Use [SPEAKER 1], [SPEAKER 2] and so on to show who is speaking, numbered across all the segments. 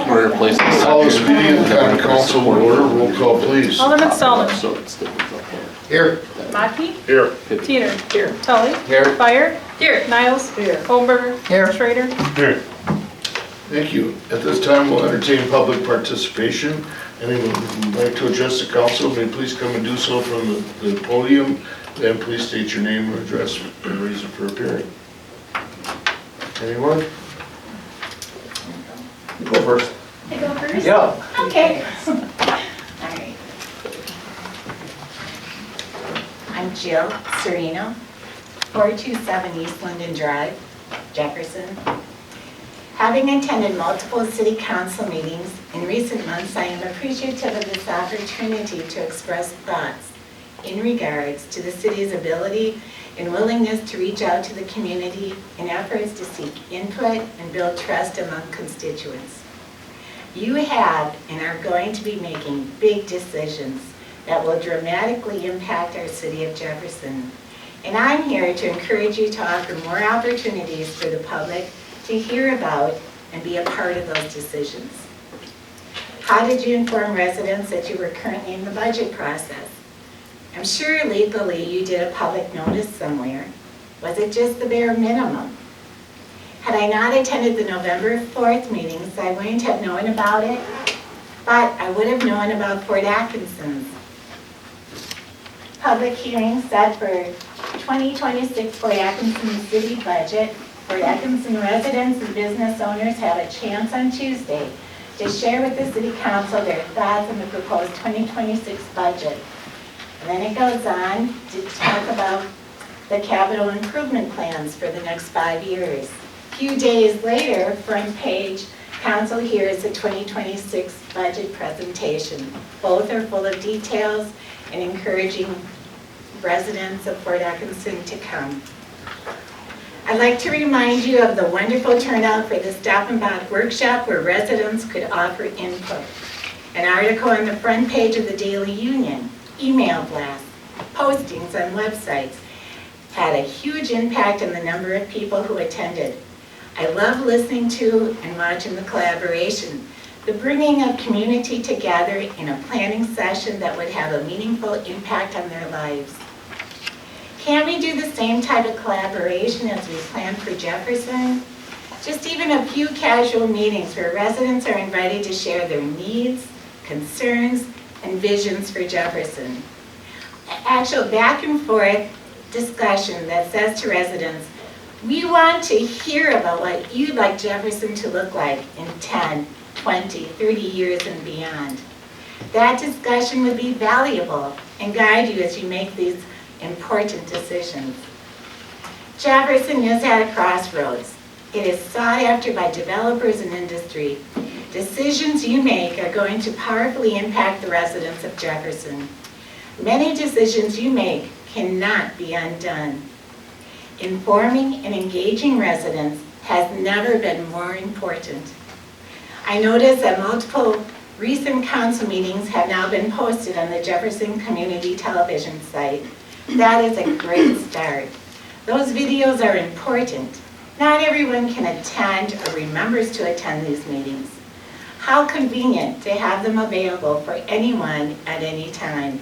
[SPEAKER 1] We're replacing.
[SPEAKER 2] Call this meeting of the common council to order. Roll call, please.
[SPEAKER 3] Alderman Solomon.
[SPEAKER 2] Here.
[SPEAKER 3] Mackey.
[SPEAKER 2] Here.
[SPEAKER 3] Teeter. Here. Tully.
[SPEAKER 2] Here.
[SPEAKER 3] Fire. Here. Niles. Here. Holmberger.
[SPEAKER 2] Here.
[SPEAKER 3] Schrader.
[SPEAKER 2] Here. Thank you. At this time, we'll entertain public participation. Anyone who'd like to address the council, may please come and do so from the podium. Then please state your name and address and reason for appearing. Anyone? You go first.
[SPEAKER 4] I go first?
[SPEAKER 2] Yeah.
[SPEAKER 4] Okay. All right. I'm Jill Serino, 427 East Linden Drive, Jefferson. Having attended multiple city council meetings in recent months, I am appreciative of this opportunity to express thoughts in regards to the city's ability and willingness to reach out to the community in efforts to seek input and build trust among constituents. You have and are going to be making big decisions that will dramatically impact our city of Jefferson. And I'm here to encourage you to offer more opportunities for the public to hear about and be a part of those decisions. How did you inform residents that you were currently in the budget process? I'm sure legally you did a public notice somewhere. Was it just the bare minimum? Had I not attended the November 4th meetings, I wouldn't have known about it, but I would have known about Fort Atkinson's. Public hearing set for 2026 Fort Atkinson city budget. Fort Atkinson residents and business owners have a chance on Tuesday to share with the city council their thoughts on the proposed 2026 budget. And then it goes on to talk about the capital improvement plans for the next 5 years. A few days later, front page, council hears the 2026 budget presentation. Both are full of details and encouraging residents of Fort Atkinson to come. I'd like to remind you of the wonderful turnout for the Stop and Bop workshop where residents could offer input. An article on the front page of the Daily Union, email blasts, postings on websites had a huge impact on the number of people who attended. I love listening to and watching the collaboration, the bringing of community together in a planning session that would have a meaningful impact on their lives. Can we do the same type of collaboration as we plan for Jefferson? Just even a few casual meetings where residents are invited to share their needs, concerns, and visions for Jefferson. Actual back and forth discussion that says to residents, we want to hear about what you'd like Jefferson to look like in 10, 20, 30 years and beyond. That discussion would be valuable and guide you as you make these important decisions. Jefferson is at a crossroads. It is sought after by developers and industry. Decisions you make are going to powerfully impact the residents of Jefferson. Many decisions you make cannot be undone. Informing and engaging residents has never been more important. I notice that multiple recent council meetings have now been posted on the Jefferson Community Television site. That is a great start. Those videos are important. Not everyone can attend or remembers to attend these meetings. How convenient to have them available for anyone at any time.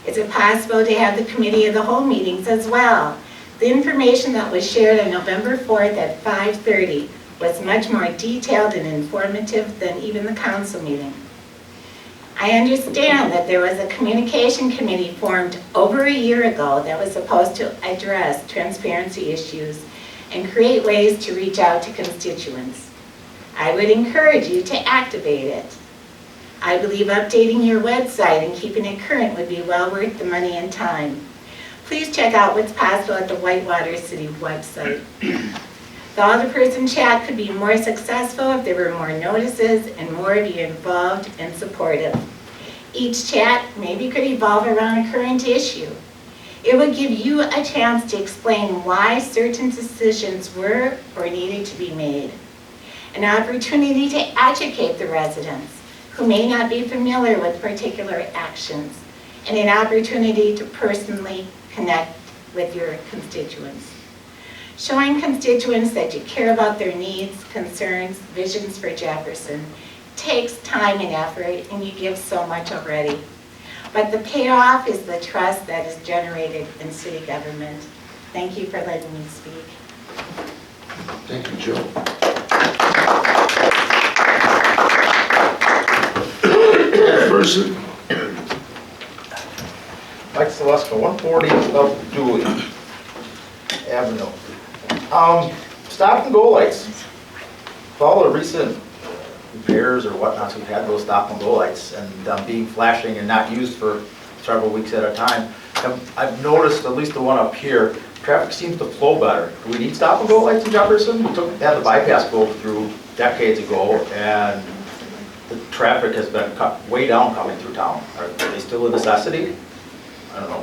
[SPEAKER 4] Is it possible to have the committee of the whole meetings as well? The information that was shared on November 4th at 5:30 was much more detailed and informative than even the council meeting. I understand that there was a communication committee formed over a year ago that was supposed to address transparency issues and create ways to reach out to constituents. I would encourage you to activate it. I believe updating your website and keeping it current would be well worth the money and time. Please check out what's possible at the Whitewater City website. The alderperson chat could be more successful if there were more notices and more of you involved and supportive. Each chat maybe could evolve around a current issue. It would give you a chance to explain why certain decisions were or needed to be made. An opportunity to educate the residents who may not be familiar with particular actions, and an opportunity to personally connect with your constituents. showing constituents that you care about their needs, concerns, visions for Jefferson takes time and effort, and you give so much already. But the payoff is the trust that is generated in city government. Thank you for letting me speak.
[SPEAKER 2] Thank you, Jill. Jefferson.
[SPEAKER 5] Mike Seleska, 140 South Dewey Avenue. Stop and go lights. With all the recent repairs or whatnots, we've had those stop and go lights and being flashing and not used for several weeks at a time. I've noticed, at least the one up here, traffic seems to flow better. Do we need stop and go lights in Jefferson? We had the bypass go through decades ago, and the traffic has been cut way down coming through town. Are they still a necessity? I don't know.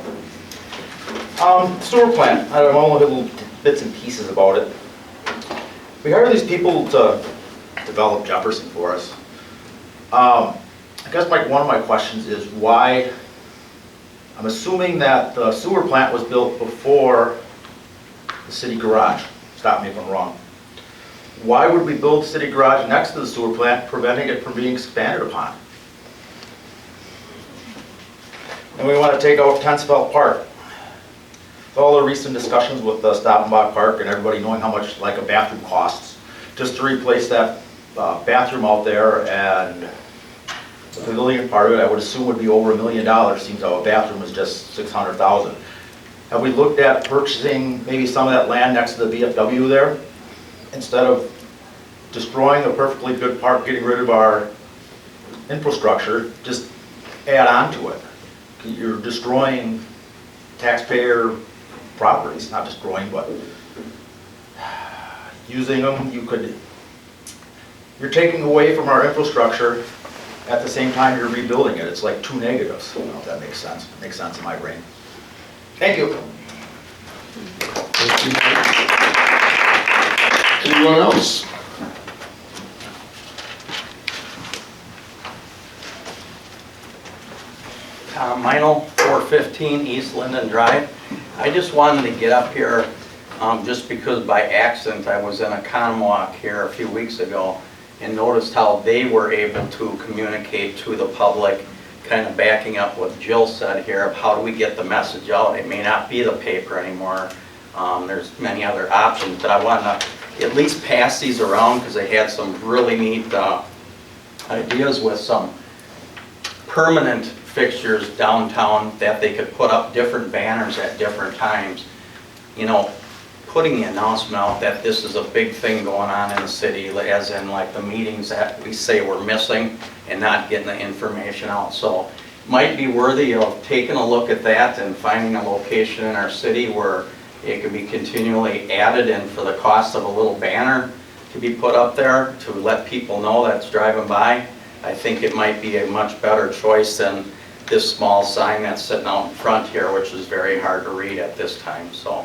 [SPEAKER 5] Sewer plant, I don't know little bits and pieces about it. We hire these people to develop Jefferson for us. I guess one of my questions is why, I'm assuming that the sewer plant was built before the city garage. Stop me if I'm wrong. Why would we build the city garage next to the sewer plant, preventing it from being expanded upon? And we want to take out Tensfeld Park. With all the recent discussions with the Stop and Bot Park and everybody knowing how much like a bathroom costs, just to replace that bathroom out there, and the pavilion part of it, I would assume would be over $1 million. Seems how a bathroom is just $600,000. Have we looked at purchasing maybe some of that land next to the VFW there? Instead of destroying a perfectly good park, getting rid of our infrastructure, just add on to it. You're destroying taxpayer properties, not destroying, but using them. You're taking away from our infrastructure at the same time you're rebuilding it. It's like two negatives. I don't know if that makes sense. It makes sense in my brain. Thank you.
[SPEAKER 2] Thank you. Anyone else?
[SPEAKER 6] Tom Meinl, 415 East Linden Drive. I just wanted to get up here just because by accident I was in a Conwalk here a few weeks ago and noticed how they were able to communicate to the public, kind of backing up what Jill said here of how do we get the message out. It may not be the paper anymore. There's many other options, but I want to at least pass these around because they had some really neat ideas with some permanent fixtures downtown that they could put up different banners at different times. You know, putting the announcement out that this is a big thing going on in the city, as in like the meetings that we say we're missing and not getting the information out. So might be worthy of taking a look at that and finding a location in our city where it could be continually added, and for the cost of a little banner to be put up there to let people know that's driving by. I think it might be a much better choice than this small sign that's sitting out in front here, which is very hard to read at this time. So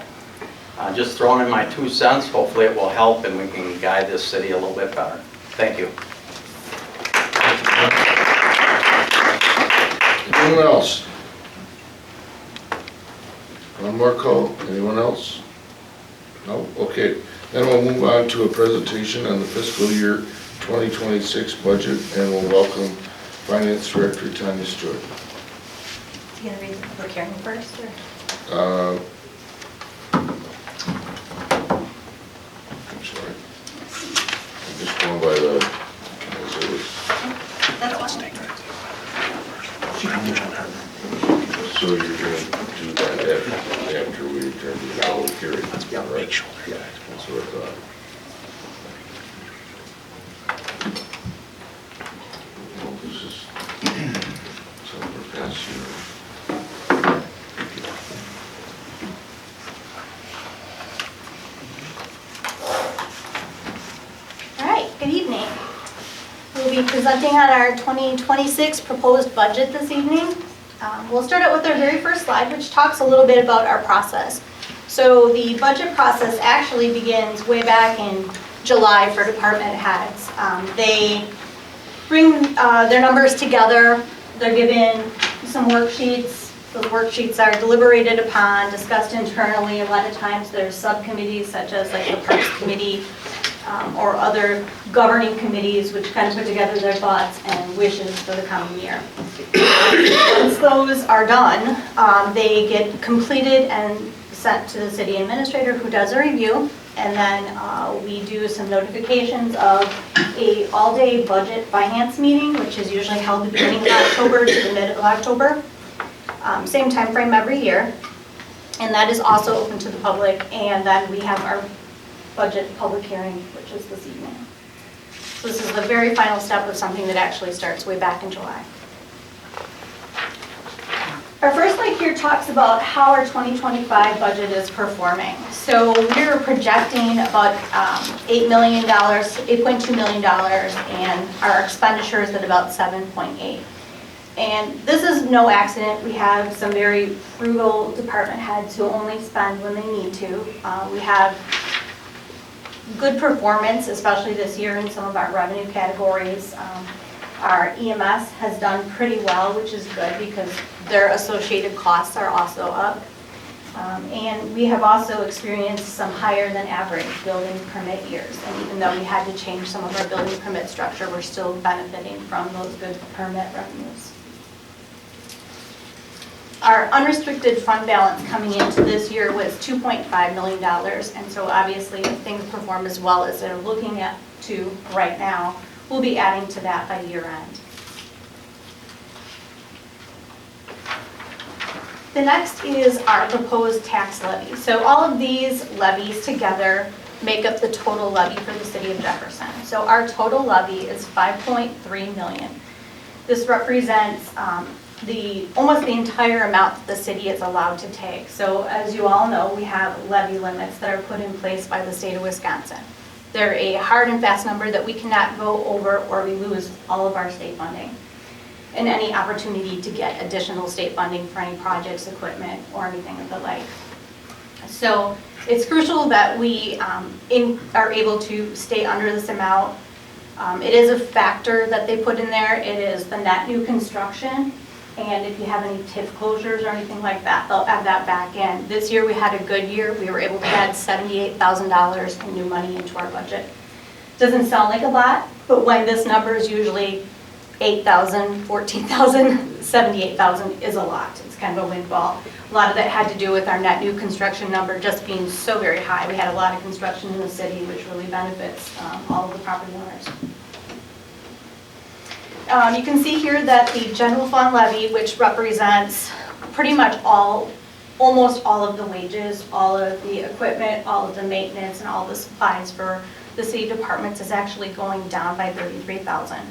[SPEAKER 6] just throwing in my 2 cents. Hopefully it will help and we can guide this city a little bit better. Thank you.
[SPEAKER 2] Anyone else? One more call. Anyone else? No? Okay. Then we'll move on to a presentation on the fiscal year 2026 budget, and we'll welcome Finance Director Tanya Stewart.
[SPEAKER 7] You gonna read the public hearing first, or?
[SPEAKER 2] I'm sorry. I'm just going by the, as it was.
[SPEAKER 7] That's fine.
[SPEAKER 2] So you're going to do that after we return to the public hearing? Let's be on the right shoulder. Yeah, that's what I thought. Well, this is something we're past here.
[SPEAKER 7] All right, good evening. We'll be presenting on our 2026 proposed budget this evening. We'll start out with our very first slide, which talks a little bit about our process. So the budget process actually begins way back in July for department heads. They bring their numbers together. They're given some worksheets Those worksheets are deliberated upon, discussed internally. A lot of times there's subcommittees such as like the Parks Committee or other governing committees which kind of put together their thoughts and wishes for the coming year. Once those are done, they get completed and sent to the city administrator who does a review. And then we do some notifications of a all-day budget finance meeting, which is usually held the beginning of October to the mid of October. Same time frame every year. And that is also open to the public. And then we have our budget public hearing, which is this evening. So this is the very final step of something that actually starts way back in July. Our first slide here talks about how our 2025 budget is performing. So we're projecting about $8 million, $8.2 million, and our expenditures at about 7.8. And this is no accident. We have some very frugal department heads who only spend when they need to. We have good performance, especially this year in some of our revenue categories. Our EMS has done pretty well, which is good because their associated costs are also up. And we have also experienced some higher than average building permit years. And even though we had to change some of our building permit structure, we're still benefiting from those good permit revenues. Our unrestricted fund balance coming into this year was $2.5 million. And so obviously if things perform as well as they're looking at to right now, we'll be adding to that by year end. The next is our proposed tax levy. So all of these levies together make up the total levy for the city of Jefferson. So our total levy is $5.3 million. This represents almost the entire amount that the city is allowed to take. So as you all know, we have levy limits that are put in place by the state of Wisconsin. They're a hard and fast number that we cannot go over or we lose all of our state funding and any opportunity to get additional state funding for any projects, equipment, or anything of the like. So it's crucial that we are able to stay under this amount. It is a factor that they put in there. It is the net new construction. And if you have any TIF closures or anything like that, they'll add that back in. This year we had a good year. We were able to add $78,000 in new money into our budget. Doesn't sound like a lot, but when this number is usually $8,000, $14,000, $78,000 is a lot. It's kind of a windfall. A lot of that had to do with our net new construction number just being so very high. We had a lot of construction in the city, which really benefits all of the property owners. You can see here that the general fund levy, which represents pretty much almost all of the wages, all of the equipment, all of the maintenance, and all the supplies for the city departments is actually going down by $33,000.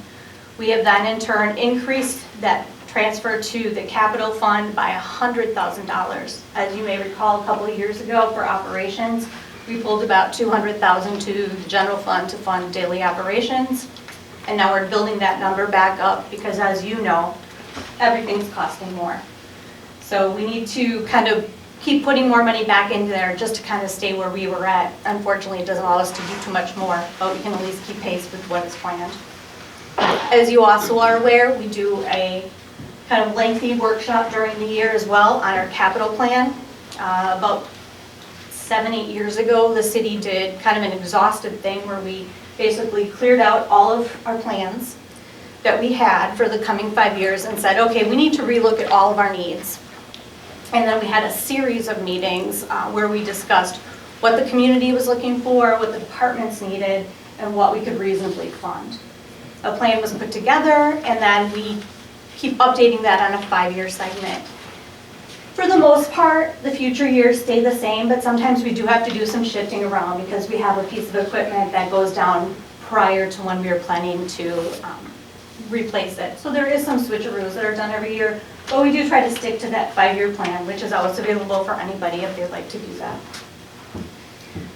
[SPEAKER 7] We have then in turn increased that transfer to the capital fund by $100,000. As you may recall, a couple of years ago for operations, we pulled about $200,000 to the general fund to fund daily operations. And now we're building that number back up because, as you know, everything's costing more. So we need to kind of keep putting more money back into there just to kind of stay where we were at. Unfortunately, it doesn't allow us to do too much more, but we can at least keep pace with what is planned. As you also are aware, we do a kind of lengthy workshop during the year as well on our capital plan. About 7-8 years ago, the city did kind of an exhaustive thing where we basically cleared out all of our plans that we had for the coming 5 years and said, okay, we need to relook at all of our needs. And then we had a series of meetings where we discussed what the community was looking for, what the departments needed, and what we could reasonably fund. A plan was put together, and then we keep updating that on a 5-year segment. For the most part, the future years stay the same, but sometimes we do have to do some shifting around because we have a piece of equipment that goes down prior to when we were planning to replace it. So there is some switcheroos that are done every year, but we do try to stick to that 5-year plan, which is always available for anybody if they'd like to do that.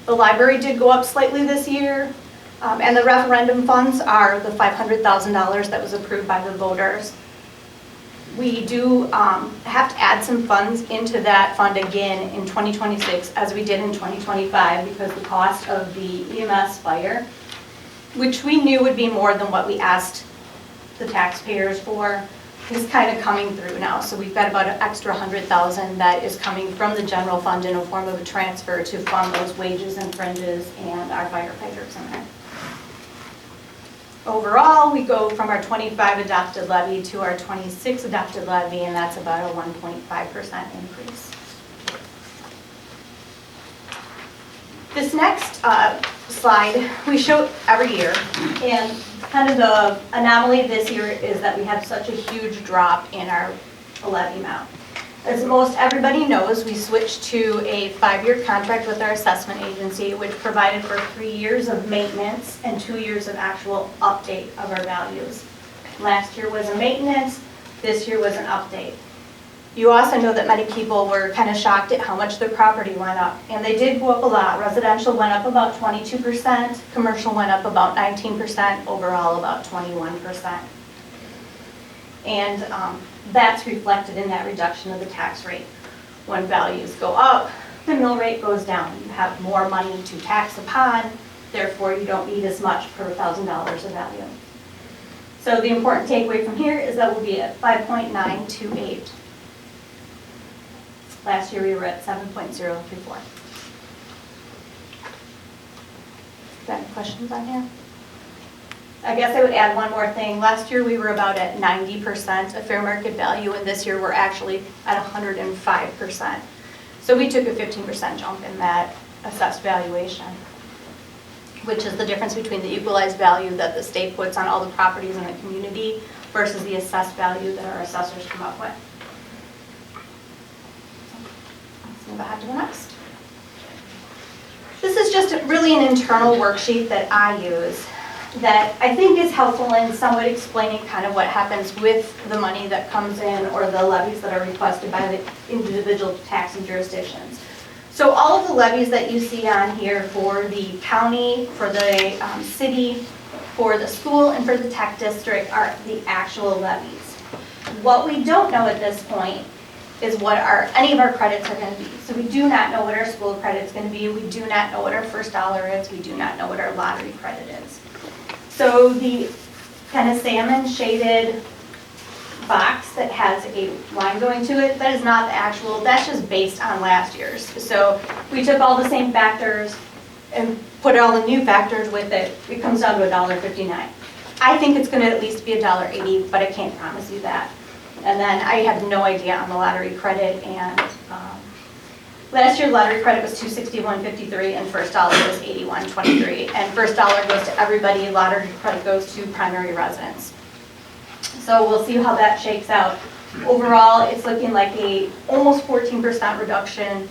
[SPEAKER 7] The library did go up slightly this year, and the referendum funds are the $500,000 that was approved by the voters. We do have to add some funds into that fund again in 2026 as we did in 2025 because the cost of the EMS fire, which we knew would be more than what we asked the taxpayers for, is kind of coming through now. So we've got about an extra 100,000 that is coming from the general fund in a form of a transfer to fund those wages and fringes and our firefighters in there. Overall, we go from our 25 adopted levy to our 26 adopted levy, and that's about a 1.5% increase. This next slide, we show every year, and kind of the anomaly this year is that we have such a huge drop in our levy amount. As most everybody knows, we switched to a 5-year contract with our assessment agency, which provided for 3 years of maintenance and 2 years of actual update of our values. Last year was a maintenance, this year was an update. You also know that many people were kind of shocked at how much their property went up, and they did go up a lot. Residential went up about 22%, commercial went up about 19%, overall about 21%. And that's reflected in that reduction of the tax rate. When values go up, the mill rate goes down. You have more money to tax upon, therefore you don't need as much per $1,000 of value. So the important takeaway from here is that we'll be at 5.928. Last year we were at 7.034. Got any questions on here? I guess I would add one more thing. Last year we were about at 90% of fair market value, and this year we're actually at 105%. So we took a 15% jump in that assessed valuation, which is the difference between the equalized value that the state puts on all the properties in the community versus the assessed value that our assessors come up with. Let's move ahead to the next. This is just really an internal worksheet that I use that I think is helpful in somewhat explaining kind of what happens with the money that comes in or the levies that are requested by the individual taxing jurisdictions. So all of the levies that you see on here for the county, for the city, for the school, and for the tech district are the actual levies. What we don't know at this point is what any of our credits are going to be. So we do not know what our school credit is going to be. We do not know what our first dollar is. We do not know what our lottery credit is. So the kind of salmon shaded box that has a line going to it, that is not the actual, that's just based on last year's. So we took all the same factors and put all the new factors with it. It comes down to $1.59. I think it's going to at least be $1.80, but I can't promise you that. And then I have no idea on the lottery credit, and last year's lottery credit was $261.53 and first dollar was $81.23. And first dollar goes to everybody, lottery credit goes to primary residents. So we'll see how that shakes out. Overall, it's looking like a almost 14% reduction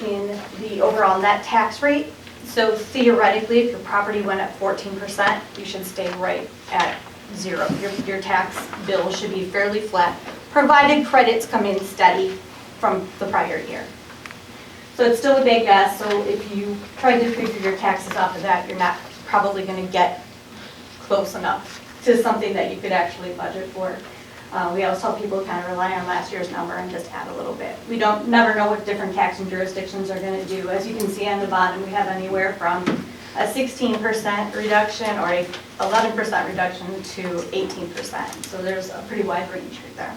[SPEAKER 7] in the overall net tax rate. So theoretically, if your property went up 14%, you should stay right at zero. Your tax bill should be fairly flat, provided credits come in steady from the prior year. So it's still a big guess, so if you try to figure your taxes off of that, you're not probably going to get close enough to something that you could actually budget for. We always tell people to kind of rely on last year's number and just add a little bit. We never know what different taxing jurisdictions are going to do. As you can see on the bottom, we have anywhere from a 16% reduction or a 11% reduction to 18%. So there's a pretty wide range right there.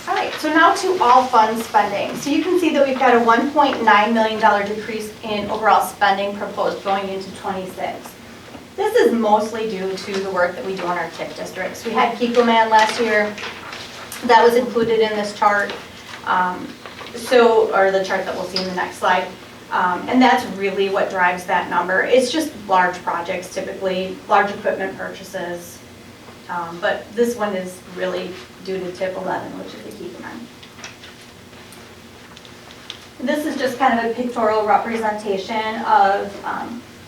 [SPEAKER 7] All right, so now to all fund spending. So you can see that we've got a $1.9 million decrease in overall spending proposed going into 26. This is mostly due to the work that we do on our TIF districts. We had Kikoman last year. That was included in this chart, or the chart that we'll see in the next slide. And that's really what drives that number. It's just large projects, typically, large equipment purchases. But this one is really due to TIP 11, which is the Kikoman. This is just kind of a pictorial representation of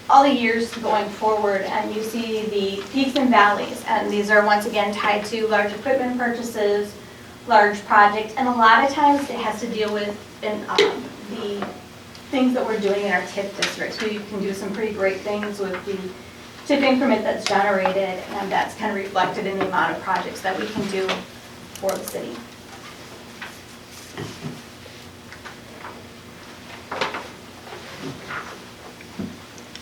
[SPEAKER 7] all the years going forward, and you see the peaks and valleys, and these are once again tied to large equipment purchases, large projects, and a lot of times it has to deal with the things that we're doing in our TIP districts. We can do some pretty great things with the TIP increment that's generated, and that's kind of reflected in the amount of projects that we can do for the city.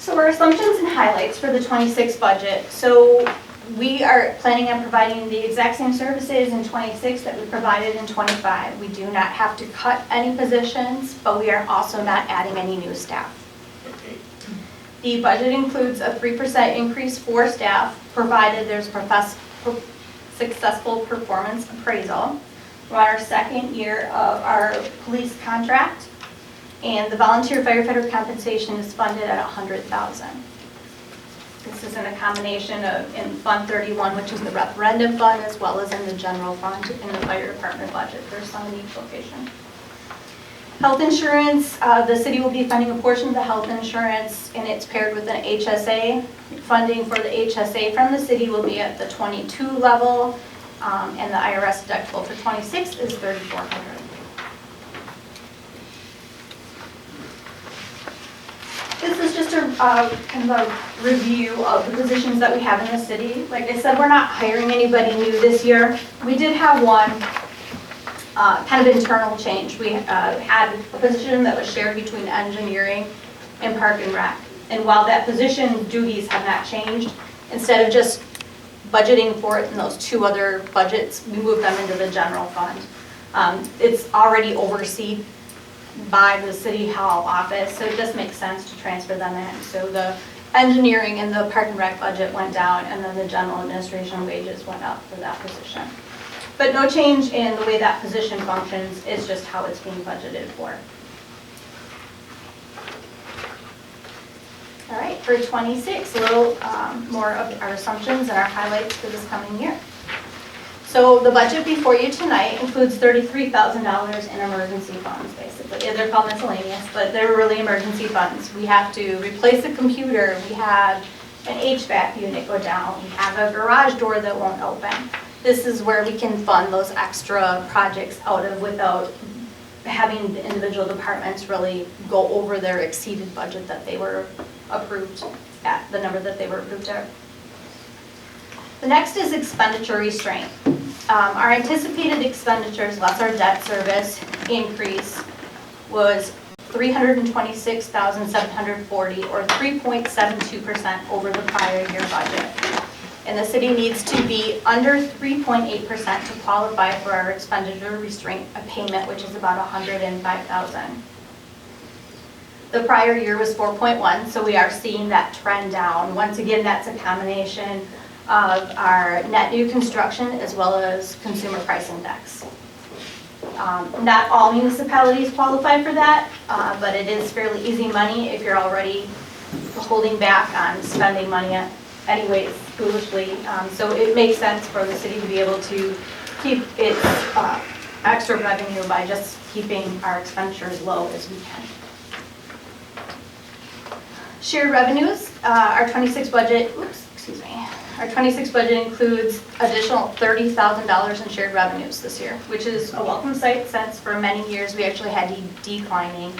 [SPEAKER 7] So our assumptions and highlights for the 26 budget. So we are planning on providing the exact same services in 26 that we provided in 25. We do not have to cut any positions, but we are also not adding any new staff. The budget includes a 3% increase for staff, provided there's successful performance appraisal. We're on our second year of our police contract, and the volunteer firefighter compensation is funded at $100,000. This is in a combination of in Fund 31, which is the referendum fund, as well as in the general fund in the fire department budget. There's some in each location. Health insurance, the city will be funding a portion of the health insurance, and it's paired with an HSA. Funding for the HSA from the city will be at the 22 level, and the IRS deductible for 26 is $3,400. This is just a kind of a review of the positions that we have in the city. Like I said, we're not hiring anybody new this year. We did have one kind of internal change. We had a position that was shared between engineering and park and rec. And while that position duties have not changed, instead of just budgeting for it in those two other budgets, we moved them into the general fund. It's already overseen by the city hall office, so it just makes sense to transfer them in. So the engineering and the park and rec budget went down, and then the general administration wages went up for that position. But no change in the way that position functions, it's just how it's being budgeted for. All right, for 26, a little more of our assumptions and our highlights for this coming year. So the budget before you tonight includes $33,000 in emergency funds, basically. Yeah, they're called miscellaneous, but they're really emergency funds. We have to replace a computer, we have an HVAC unit go down, we have a garage door that won't open. This is where we can fund those extra projects out of without having the individual departments really go over their exceeded budget that they were approved at, the number that they were approved at. The next is expenditure restraint. Our anticipated expenditures, less our debt service increase, was $326,740, or 3.72% over the prior year budget. And the city needs to be under 3.8% to qualify for our expenditure restraint payment, which is about $105,000. The prior year was 4.1, so we are seeing that trend down. Once again, that's a combination of our net new construction as well as consumer price index. Not all municipalities qualify for that, but it is fairly easy money if you're already holding back on spending money anyways foolishly. So it makes sense for the city to be able to keep its extra revenue by just keeping our expenditures low as we can. Shared revenues, our 26 budget, our 26 budget includes additional $30,000 in shared revenues this year, which is a welcome sight since for many years we actually had declining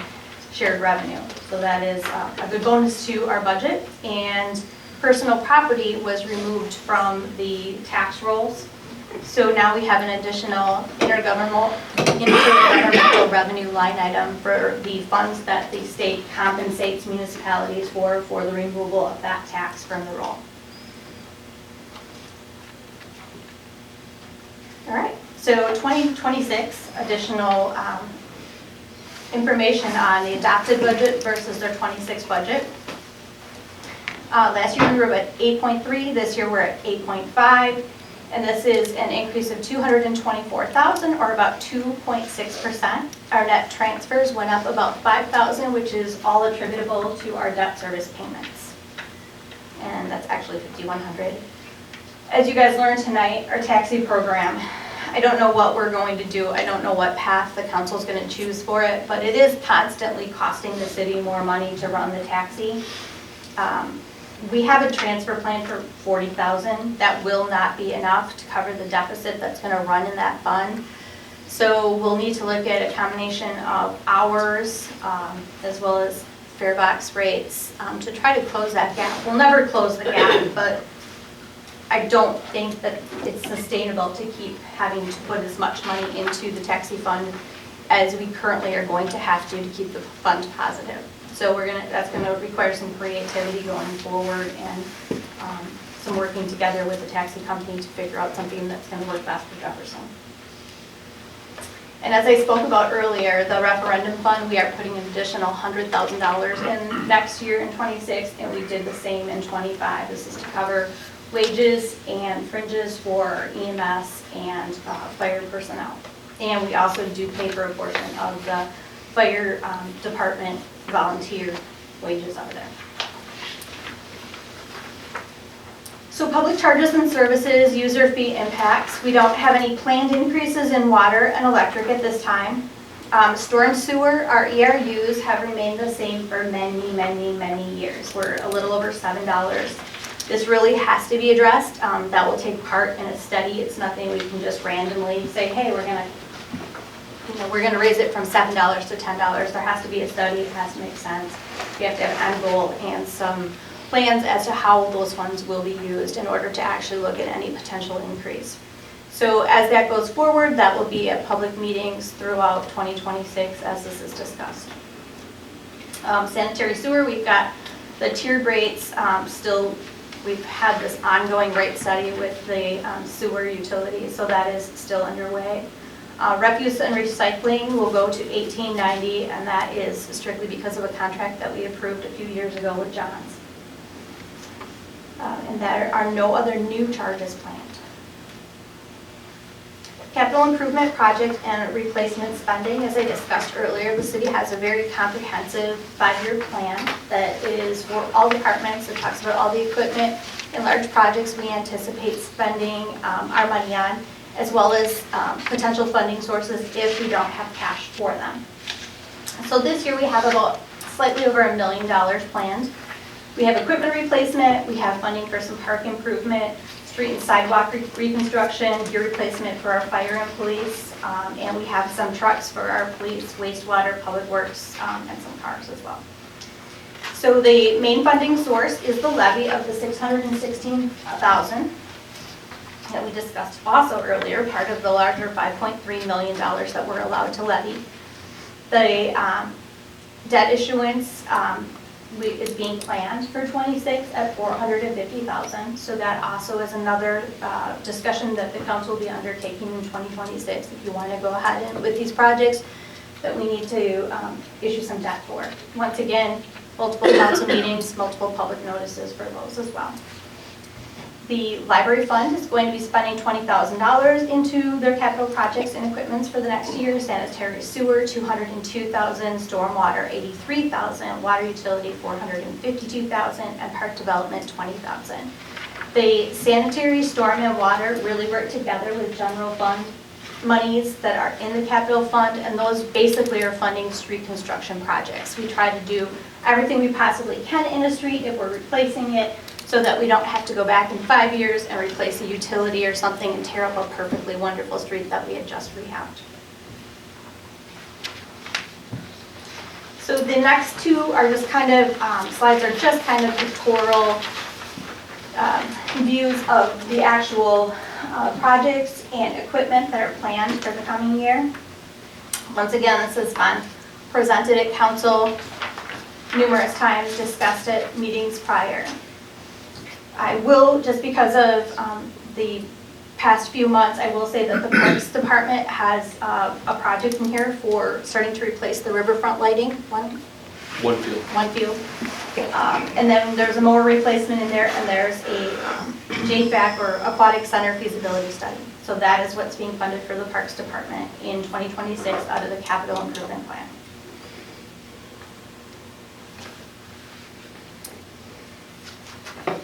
[SPEAKER 7] shared revenue. So that is a good bonus to our budget. And personal property was removed from the tax rolls. So now we have an additional intergovernmental revenue line item for the funds that the state compensates municipalities for the removal of that tax from the roll. All right, so 2026 additional information on the adopted budget versus their 26 budget. Last year we were at 8.3, this year we're at 8.5, and this is an increase of $224,000 or about 2.6%. Our net transfers went up about $5,000, which is all attributable to our debt service payments. And that's actually $5,100. As you guys learned tonight, our taxi program, I don't know what we're going to do. I don't know what path the council's going to choose for it, but it is constantly costing the city more money to run the taxi. We have a transfer plan for $40,000. That will not be enough to cover the deficit that's going to run in that fund. So we'll need to look at a combination of hours as well as fare box rates to try to close that gap. We'll never close the gap, but I don't think that it's sustainable to keep having to put as much money into the taxi fund as we currently are going to have to keep the fund positive. So that's gonna require some creativity going forward and some working together with the taxi company to figure out something that's gonna work best for Jefferson. And as I spoke about earlier, the referendum fund, we are putting an additional $100,000 in next year in '26, and we did the same in '25. This is to cover wages and fringes for EMS and fire personnel. And we also do pay for a portion of the fire department volunteer wages out of there. So public charges and services, user fee impacts. We don't have any planned increases in water and electric at this time. Storm sewer, our ERUs have remained the same for many, many, many years. We're a little over $7. This really has to be addressed. That will take part in a study. It's nothing we can just randomly say, hey, we're gonna raise it from $7 to $10. There has to be a study. It has to make sense. You have to have an end goal and some plans as to how those funds will be used in order to actually look at any potential increase. So as that goes forward, that will be at public meetings throughout 2026 as this is discussed. Sanitary sewer, we've got the tiered rates still. We've had this ongoing rate study with the sewer utilities, so that is still underway. Refuse and recycling will go to $18.90, and that is strictly because of a contract that we approved a few years ago with Johns. And there are no other new charges planned. Capital improvement project and replacement spending, as I discussed earlier, the city has a very comprehensive 5-year plan that is for all departments. It talks about all the equipment and large projects we anticipate spending our money on, as well as potential funding sources if we don't have cash for them. So this year we have about slightly over $1 million planned. We have equipment replacement, we have funding for some park improvement, street and sidewalk reconstruction, gear replacement for our fire and police, and we have some trucks for our police, wastewater, public works, and some cars as well. So the main funding source is the levy of the $616,000 that we discussed also earlier, part of the larger $5.3 million that we're allowed to levy. The debt issuance is being planned for '26 at $450,000. So that also is another discussion that the council will be undertaking in 2026 if you want to go ahead and with these projects that we need to issue some debt for. Once again, multiple council meetings, multiple public notices for those as well. The library fund is going to be spending $20,000 into their capital projects and equipments for the next year. Sanitary sewer, $202,000, stormwater, $83,000, water utility, $452,000, and park development, $20,000. The sanitary, storm, and water really work together with general fund monies that are in the capital fund, and those basically are funding street construction projects. We try to do everything we possibly can in a street if we're replacing it, so that we don't have to go back in 5 years and replace a utility or something and tear up a perfectly wonderful street that we had just rehabbed. So the next two are just kind of, slides are just kind of pictorial views of the actual projects and equipment that are planned for the coming year. Once again, this has been presented at council numerous times, discussed at meetings prior. I will, just because of the past few months, I will say that the Parks Department has a project in here for starting to replace the riverfront lighting, one field. And then there's a mower replacement in there, and there's a JFAC or Aquatic Center feasibility study. So that is what's being funded for the Parks Department in 2026 out of the capital improvement plan.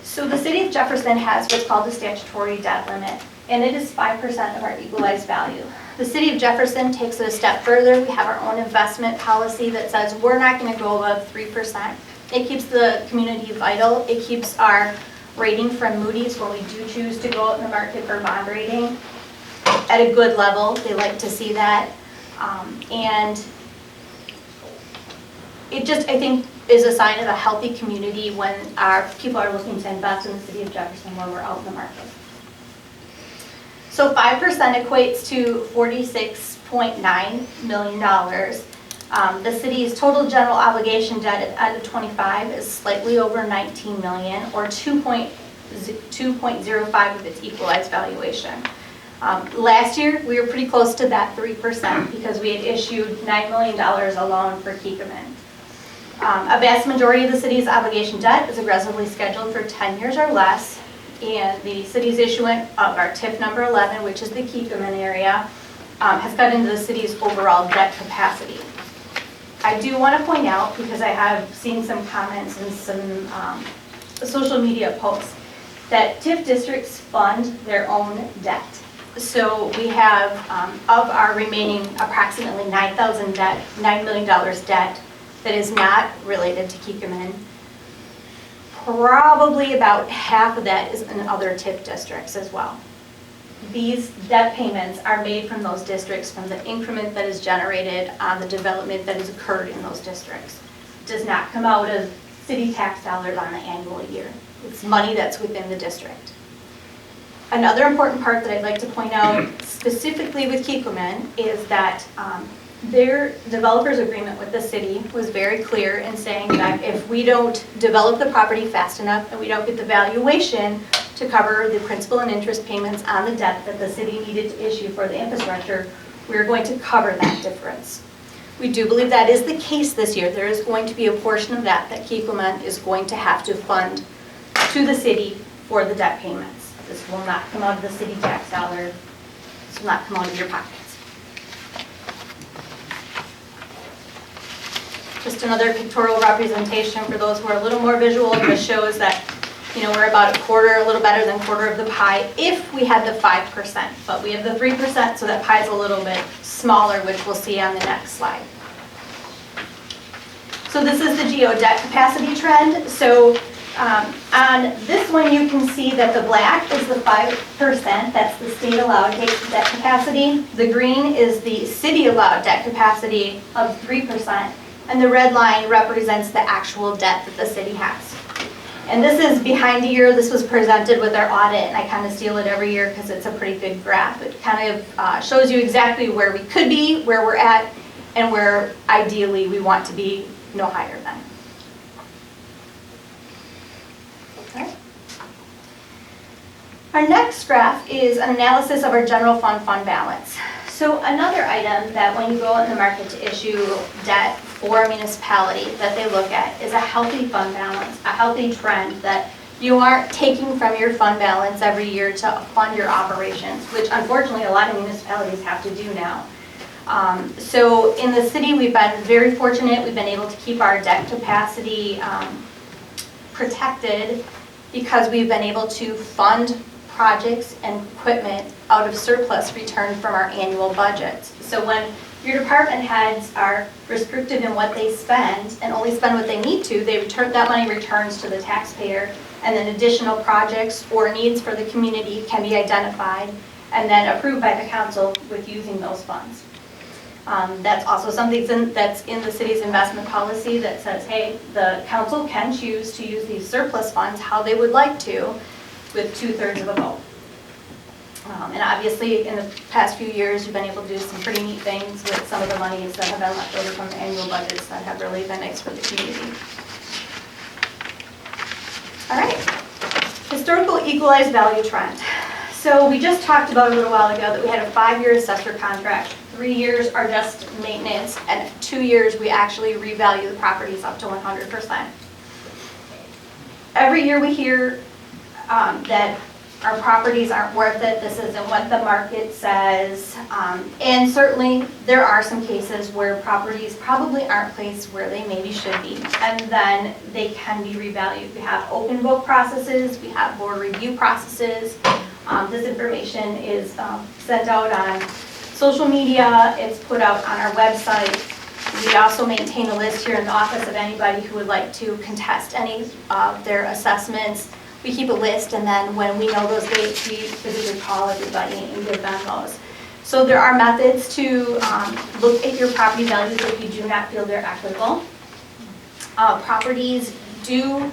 [SPEAKER 7] So the city of Jefferson has what's called the statutory debt limit, and it is 5% of our equalized value. The city of Jefferson takes it a step further. We have our own investment policy that says we're not going to go above 3%. It keeps the community vital. It keeps our rating from Moody's when we do choose to go out in the market for bond rating at a good level. They like to see that. And it just, I think, is a sign of a healthy community when our people are looking to invest in the city of Jefferson when we're out in the market. So 5% equates to $46.9 million. The city's total general obligation debt at the end of '25 is slightly over 19 million, or 2.05 of its equalized valuation. Last year, we were pretty close to that 3% because we had issued $9 million alone for Kikkoman. A vast majority of the city's obligation debt is aggressively scheduled for 10 years or less, and the city's issuance of our TIF number 11, which is the Kikkoman area, has cut into the city's overall debt capacity. I do want to point out, because I have seen some comments and some social media posts, that TIF districts fund their own debt. So we have, of our remaining approximately $9 million debt that is not related to Kikkoman, probably about half of that is in other TIF districts as well. These debt payments are made from those districts from the increment that is generated on the development that has occurred in those districts. It does not come out of city tax dollars on the annual year. It's money that's within the district. Another important part that I'd like to point out specifically with Kikkoman is that their developer's agreement with the city was very clear in saying that if we don't develop the property fast enough and we don't get the valuation to cover the principal and interest payments on the debt that the city needed to issue for the infrastructure, we're going to cover that difference. We do believe that is the case this year. There is going to be a portion of that Kikkoman is going to have to fund to the city for the debt payments. This will not come out of the city tax dollar. This will not come out of your pockets. Just another pictorial representation for those who are a little more visual. This shows that, we're about a little better than a quarter of the pie if we had the 5%, but we have the 3%, so that pie is a little bit smaller, which we'll see on the next slide. So this is the GO debt capacity trend. So on this one, you can see that the black is the 5%, that's the state allowed debt capacity. The green is the city allowed debt capacity of 3%. And the red line represents the actual debt that the city has. And this is behind a year. This was presented with our audit, and I kind of steal it every year because it's a pretty good graph. It kind of shows you exactly where we could be, where we're at, and where ideally we want to be no higher than. Okay. Our next graph is an analysis of our general fund balance. So another item that when you go out in the market to issue debt for a municipality that they look at is a healthy fund balance, a healthy trend that you aren't taking from your fund balance every year to fund your operations, which unfortunately a lot of municipalities have to do now. So in the city, we've been very fortunate. We've been able to keep our debt capacity protected because we've been able to fund projects and equipment out of surplus returned from our annual budgets. So when your department heads are restricted in what they spend and only spend what they need to, that money returns to the taxpayer, and then additional projects or needs for the community can be identified and then approved by the council with using those funds. That's also something that's in the city's investment policy that says, hey, the council can choose to use these surplus funds how they would like to, with 2/3 of a vote. And obviously, in the past few years, you've been able to do some pretty neat things with some of the monies that have been left over from the annual budgets that have really been nice for the community. All right, historical equalized value trend. So we just talked about a little while ago that we had a 5-year assessor contract. 3 years are just maintenance, and 2 years we actually revalue the properties up to 100%. Every year we hear that our properties aren't worth it, this isn't what the market says, and certainly there are some cases where properties probably aren't placed where they maybe should be, and then they can be revalued. We have open book processes, we have board review processes. This information is sent out on social media, it's put out on our website. We also maintain a list here in the office of anybody who would like to contest any of their assessments. We keep a list, and then when we know those dates, we physically call everybody and give them those. So there are methods to look at your property values if you do not feel they're equitable. Properties do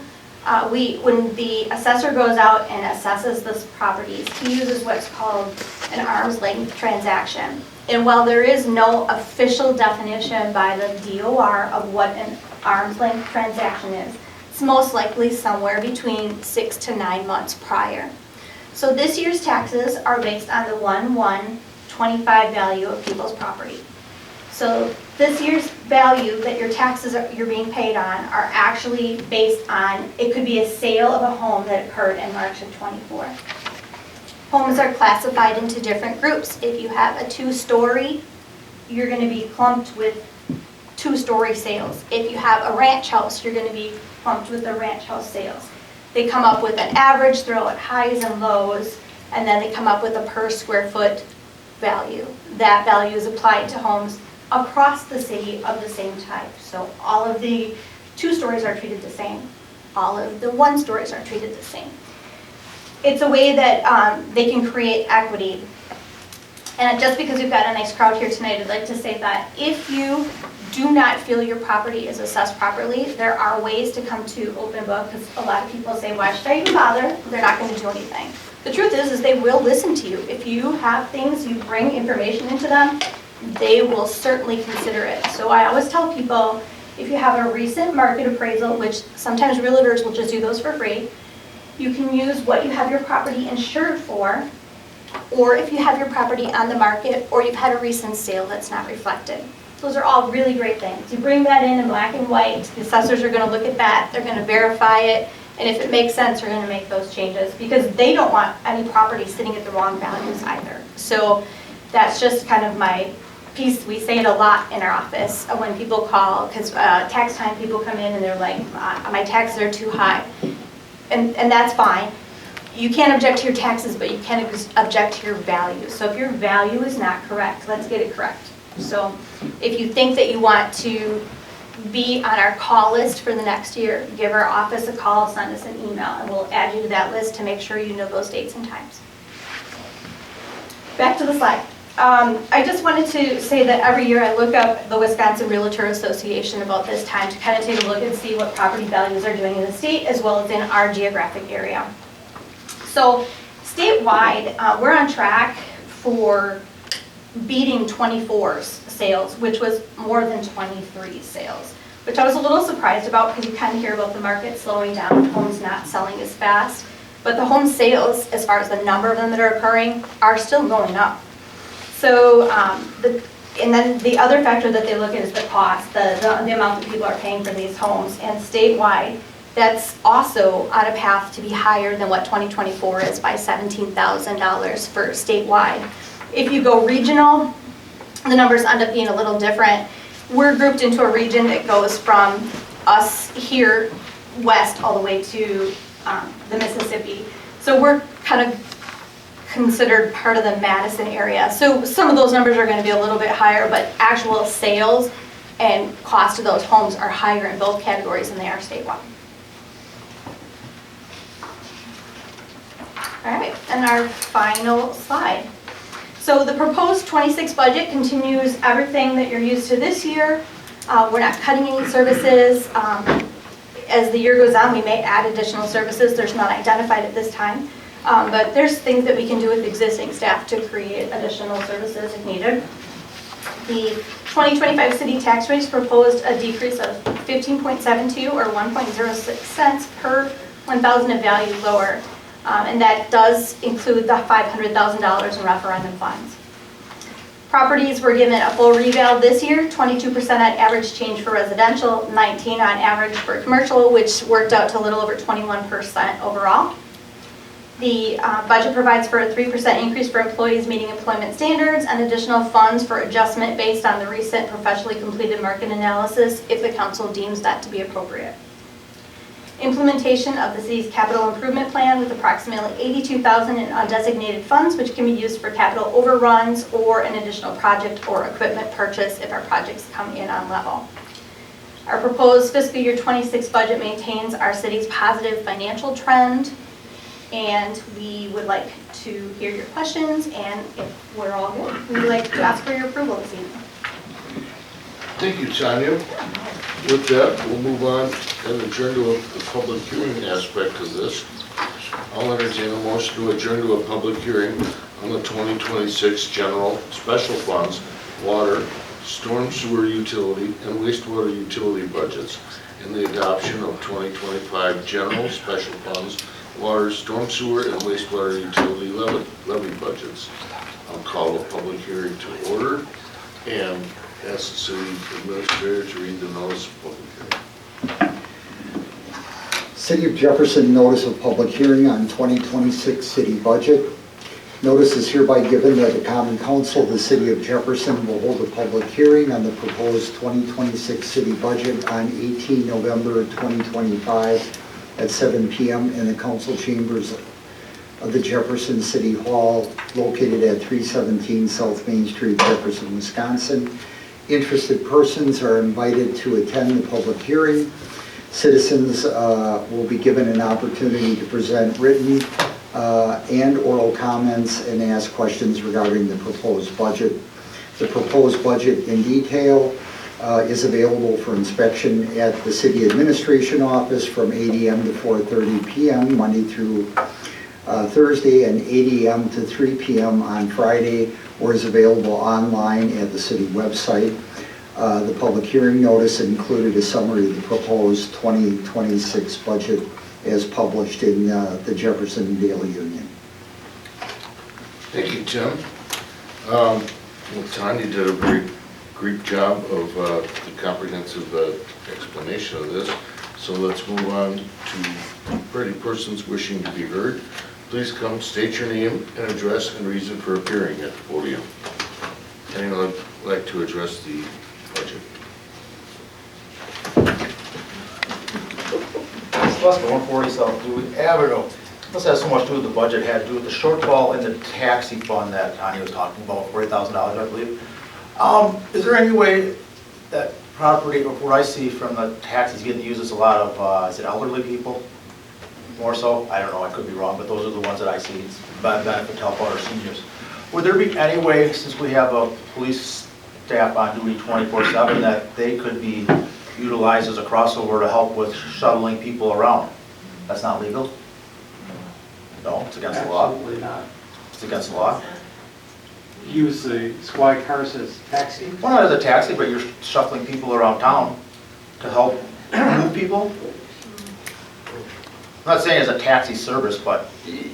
[SPEAKER 7] When the assessor goes out and assesses this properties, he uses what's called an arm's length transaction. And while there is no official definition by the DOR of what an arm's length transaction is, it's most likely somewhere between 6 to 9 months prior. So this year's taxes are based on the 1/1/25 value of people's property. So this year's value that your taxes you're being paid on are actually based on, it could be a sale of a home that occurred in March of '24. Homes are classified into different groups. If you have a 2-story, you're going to be clumped with 2-story sales. If you have a ranch house, you're going to be clumped with the ranch house sales. They come up with an average, throw at highs and lows, and then they come up with a per square foot value. That value is applied to homes across the city of the same type. So all of the 2 stories are treated the same. All of the 1 stories are treated the same. It's a way that they can create equity. And just because we've got a nice crowd here tonight, I'd like to say that if you do not feel your property is assessed properly, there are ways to come to open book, because a lot of people say, why should I even bother? They're not going to do anything. The truth is they will listen to you. If you have things, you bring information into them, they will certainly consider it. So I always tell people, if you have a recent market appraisal, which sometimes realtors will just do those for free, you can use what you have your property insured for, or if you have your property on the market, or you've had a recent sale that's not reflected. Those are all really great things. You bring that in black and white, the assessors are going to look at that, they're going to verify it, and if it makes sense, they're going to make those changes, because they don't want any property sitting at the wrong values either. So that's just kind of my piece. We say it a lot in our office when people call, because tax time people come in and they're like, my taxes are too high. And that's fine. You can't object to your taxes, but you can object to your value. So if your value is not correct, let's get it correct. So if you think that you want to be on our call list for the next year, give our office a call, send us an email, and we'll add you to that list to make sure you know those dates and times. Back to the slide. I just wanted to say that every year I look up the Wisconsin Realtor Association about this time to kind of take a look and see what property values are doing in the state as well as in our geographic area. So statewide, we're on track for beating 24's sales, which was more than 23 sales, which I was a little surprised about because you kind of hear about the market slowing down, homes not selling as fast. But the home sales, as far as the number of them that are occurring, are still going up. So, and then the other factor that they look at is the cost, the amount that people are paying for these homes. And statewide, that's also on a path to be higher than what 2024 is by $17,000 for statewide. If you go regional, the numbers end up being a little different. We're grouped into a region that goes from us here west all the way to the Mississippi. So we're kind of considered part of the Madison area. So some of those numbers are going to be a little bit higher, but actual sales and cost of those homes are higher in both categories than they are statewide. All right, and our final slide. So the proposed 26 budget continues everything that you're used to this year. We're not cutting any services. As the year goes on, we may add additional services. There's none identified at this time. But there's things that we can do with existing staff to create additional services if needed. The 2025 city tax rates proposed a decrease of 15.72 or 1.06 cents per 1,000 of value lower. And that does include the $500,000 in referendum funds. Properties were given a full reval this year, 22% on average change for residential, 19% on average for commercial, which worked out to a little over 21% overall. The budget provides for a 3% increase for employees meeting employment standards and additional funds for adjustment based on the recent professionally completed market analysis if the council deems that to be appropriate. Implementation of the city's capital improvement plan with approximately $82,000 in undesignated funds, which can be used for capital overruns or an additional project or equipment purchase if our projects come in on level. Our proposed fiscal year 26 budget maintains our city's positive financial trend, and we would like to hear your questions, and if we're all good, we'd like to ask for your approval this evening.
[SPEAKER 2] Thank you, Tanya. With that, we'll move on and adjourn to the public hearing aspect of this. I'll entertain a motion to adjourn to a public hearing on the 2026 general special funds, water, storm sewer utility, and wastewater utility budgets, and the adoption of 2025 general special funds, water, storm sewer, and wastewater utility levy budgets. I'll call the public hearing to order and ask the city administrator to read the notice of public hearing.
[SPEAKER 8] City of Jefferson notice of public hearing on 2026 city budget. Notice is hereby given that the Common Council of the City of Jefferson will hold a public hearing on the proposed 2026 city budget on 18 November 2025 at 7 p.m. in the council chambers of the Jefferson City Hall located at 317 South Main Street, Jefferson, Wisconsin. Interested persons are invited to attend the public hearing. Citizens will be given an opportunity to present written and oral comments and ask questions regarding the proposed budget. The proposed budget in detail is available for inspection at the City Administration Office from 8 a.m. to 4:30 p.m. Monday through Thursday, and 8 a.m. to 3 p.m. on Friday, or is available online at the city website. The public hearing notice included a summary of the proposed 2026 budget as published in the Jefferson Daily Union.
[SPEAKER 2] Thank you, Tim. Well, Tanya did a great job of the comprehensive explanation of this. So let's move on to any persons wishing to be heard. Please come, state your name and address and reason for appearing at the podium. Anyone would like to address the budget?
[SPEAKER 5] Plus 140 South Dewey Avenue. This has so much to do with the budget, had to do with the shortfall in the taxi fund that Tanya was talking about, $40,000, I believe. Is there any way that property, what I see from the taxis getting used is a lot of, is it elderly people? More so? I don't know, I could be wrong, but those are the ones that I see. It's benefit to help out our seniors. Would there be any way, since we have a police staff on duty 24/7, that they could be utilized as a crossover to help with shuttling people around? That's not legal? No, it's against the law?
[SPEAKER 9] Absolutely not.
[SPEAKER 5] It's against the law?
[SPEAKER 9] Use the squad cars as taxi?
[SPEAKER 5] Well, not as a taxi, but you're shuttling people around town to help move people? I'm not saying it's a taxi service, but,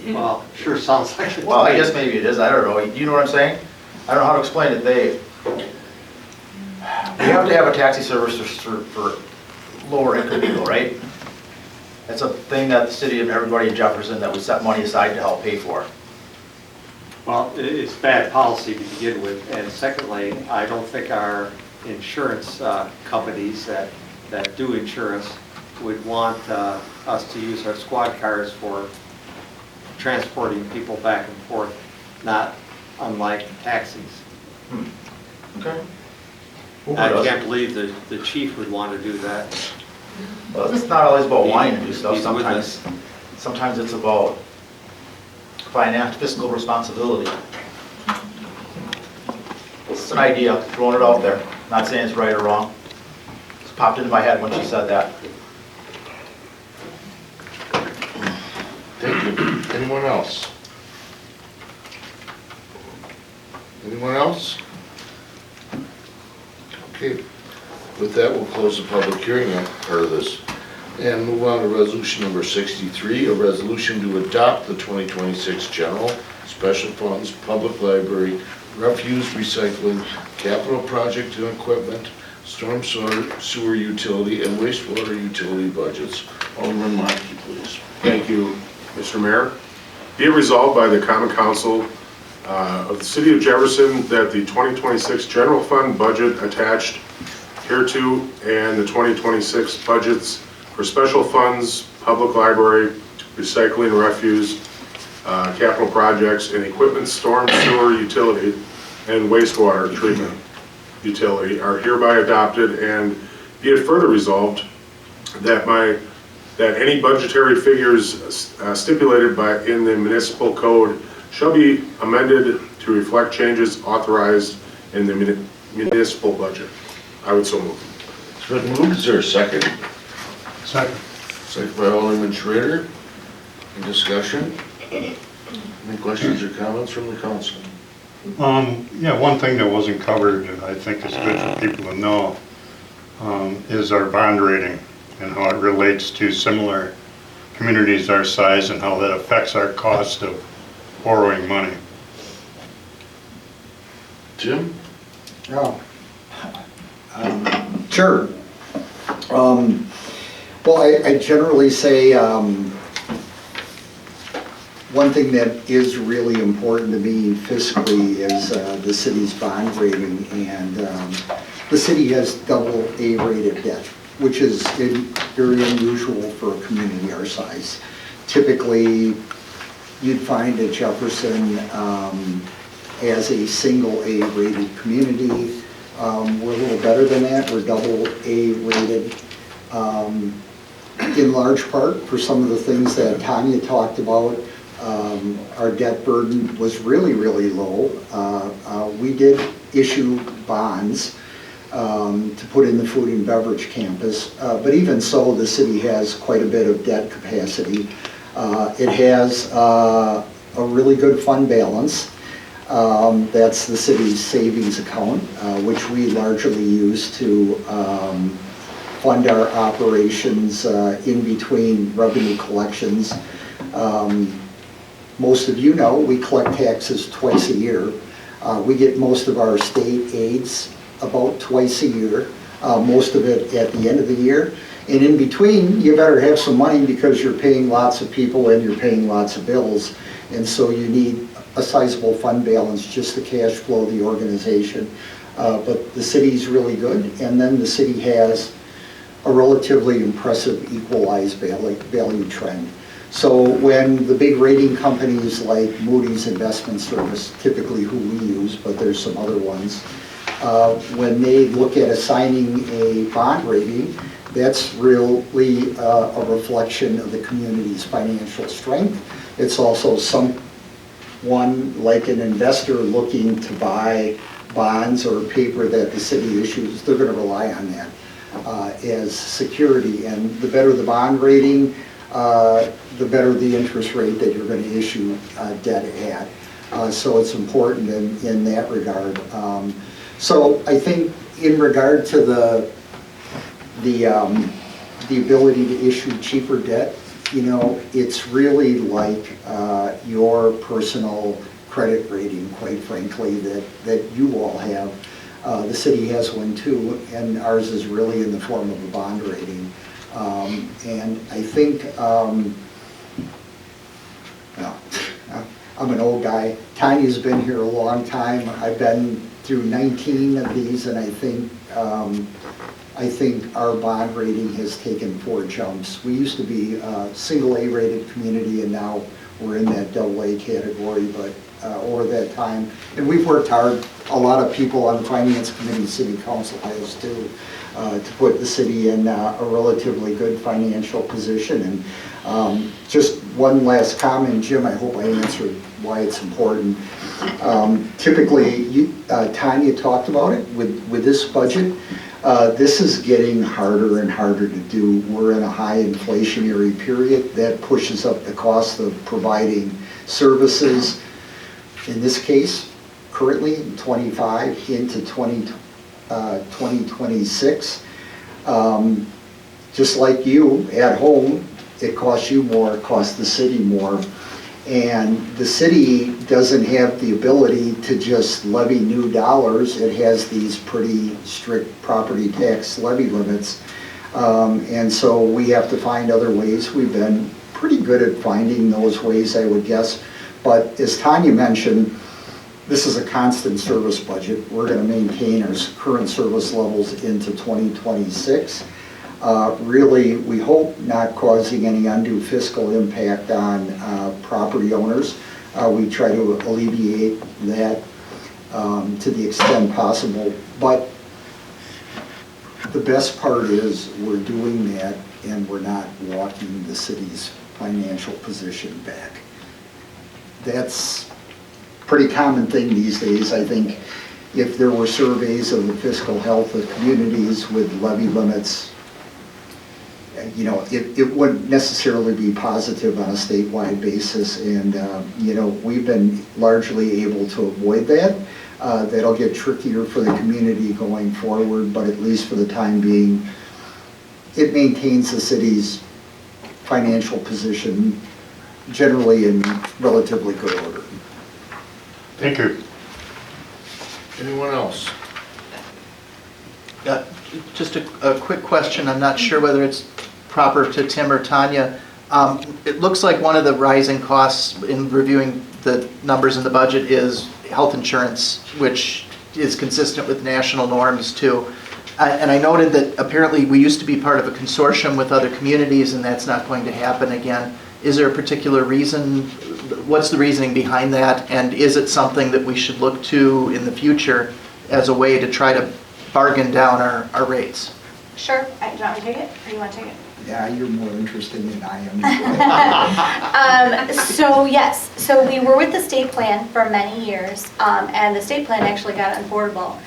[SPEAKER 9] Well, sure sounds like it.
[SPEAKER 5] well, I guess maybe it is, I don't know. You know what I'm saying? I don't know how to explain it. We have to have a taxi service for lower income people, right? That's a thing that the city and everybody in Jefferson, that we set money aside to help pay for.
[SPEAKER 9] Well, it's bad policy to begin with, and secondly, I don't think our insurance companies that do insurance would want us to use our squad cars for transporting people back and forth, not unlike taxis.
[SPEAKER 5] Okay.
[SPEAKER 9] I can't believe the chief would want to do that.
[SPEAKER 5] Well, it's not always about wanting to do stuff.
[SPEAKER 9] He's with us.
[SPEAKER 5] Sometimes it's about fiscal responsibility. It's an idea, throwing it out there. Not saying it's right or wrong. Just popped into my head when she said that.
[SPEAKER 2] Thank you. Anyone else? Anyone else? Okay. With that, we'll close the public hearing on part of this and move on to resolution number 63, a resolution to adopt the 2026 general special funds, public library, refuse recycling, capital project and equipment, storm sewer utility, and wastewater utility budgets. Alderman Markey, please.
[SPEAKER 10] Thank you, Mr. Mayor. Be it resolved by the Common Council of the City of Jefferson that the 2026 general fund budget attached hereto and the 2026 budgets for special funds, public library, recycling, refuse, capital projects, and equipment, storm sewer utility, and wastewater treatment utility are hereby adopted, and be it further resolved that any budgetary figures stipulated in the municipal code shall be amended to reflect changes authorized in the municipal budget. I would so move.
[SPEAKER 2] It's been moved, is there a second?
[SPEAKER 11] Second.
[SPEAKER 2] Second by Alderman Schrader. Any discussion? Any questions or comments from the council?
[SPEAKER 11] Yeah, one thing that wasn't covered, and I think is good for people to know, is our bond rating and how it relates to similar communities our size and how that affects our cost of borrowing money.
[SPEAKER 2] Jim?
[SPEAKER 8] Yeah. Sure. Well, I generally say, one thing that is really important to me fiscally is the city's bond rating, and the city has double A rated debt, which is very unusual for a community our size. Typically, you'd find that Jefferson as a single A rated community. We're a little better than that, we're double A rated. In large part for some of the things that Tanya talked about. Our debt burden was really, really low. We did issue bonds to put in the food and beverage campus, but even so, the city has quite a bit of debt capacity. It has a really good fund balance. That's the city's savings account, which we largely use to fund our operations in between revenue collections. Most of you know, we collect taxes twice a year. We get most of our state aids about twice a year, most of it at the end of the year. And in between, you better have some money because you're paying lots of people and you're paying lots of bills. And so you need a sizable fund balance just to cash flow the organization. But the city's really good, and then the city has a relatively impressive equalized value trend. So when the big rating companies like Moody's Investment Service, typically who we use, but there's some other ones, when they look at assigning a bond rating, that's really a reflection of the community's financial strength. It's also someone like an investor looking to buy bonds or paper that the city issues. They're going to rely on that as security, and the better the bond rating, the better the interest rate that you're going to issue debt at. So it's important in that regard. So I think in regard to the ability to issue cheaper debt, you know, it's really like your personal credit rating, quite frankly, that you all have. The city has one too, and ours is really in the form of a bond rating. And I think, well, I'm an old guy. Tanya's been here a long time. I've been through 19 of these, and I think our bond rating has taken 4 jumps. We used to be a single A rated community, and now we're in that double A category, but over that time, and we've worked hard, a lot of people on the finance committee, city council has too, to put the city in a relatively good financial position. And just one last comment, Jim, I hope I answered why it's important. Typically, Tanya talked about it with this budget. This is getting harder and harder to do. We're in a high inflationary period that pushes up the cost of providing services. In this case, currently in 25 into 2026. Just like you at home, it costs you more, it costs the city more. And the city doesn't have the ability to just levy new dollars. It has these pretty strict property tax levy limits. And so we have to find other ways. We've been pretty good at finding those ways, I would guess. But as Tanya mentioned, this is a constant service budget. We're going to maintain our current service levels into 2026. Really, we hope not causing any undue fiscal impact on property owners. We try to alleviate that to the extent possible. But the best part is we're doing that and we're not walking the city's financial position back. That's a pretty common thing these days. I think if there were surveys of the fiscal health of communities with levy limits, it wouldn't necessarily be positive on a statewide basis, and, we've been largely able to avoid that. That'll get trickier for the community going forward, but at least for the time being, it maintains the city's financial position generally in relatively good order.
[SPEAKER 11] Thank you.
[SPEAKER 2] Anyone else?
[SPEAKER 12] Just a quick question, I'm not sure whether it's proper to Tim or Tanya. It looks like one of the rising costs in reviewing the numbers in the budget is health insurance, which is consistent with national norms too. And I noted that apparently we used to be part of a consortium with other communities, and that's not going to happen again. Is there a particular reason? What's the reasoning behind that? And is it something that we should look to in the future as a way to try to bargain down our rates?
[SPEAKER 7] Sure, do you want me to take it, or do you want to take it?
[SPEAKER 8] Yeah, you're more interested than I am.
[SPEAKER 7] So yes, so we were with the state plan for many years, and the state plan actually got unaffordable.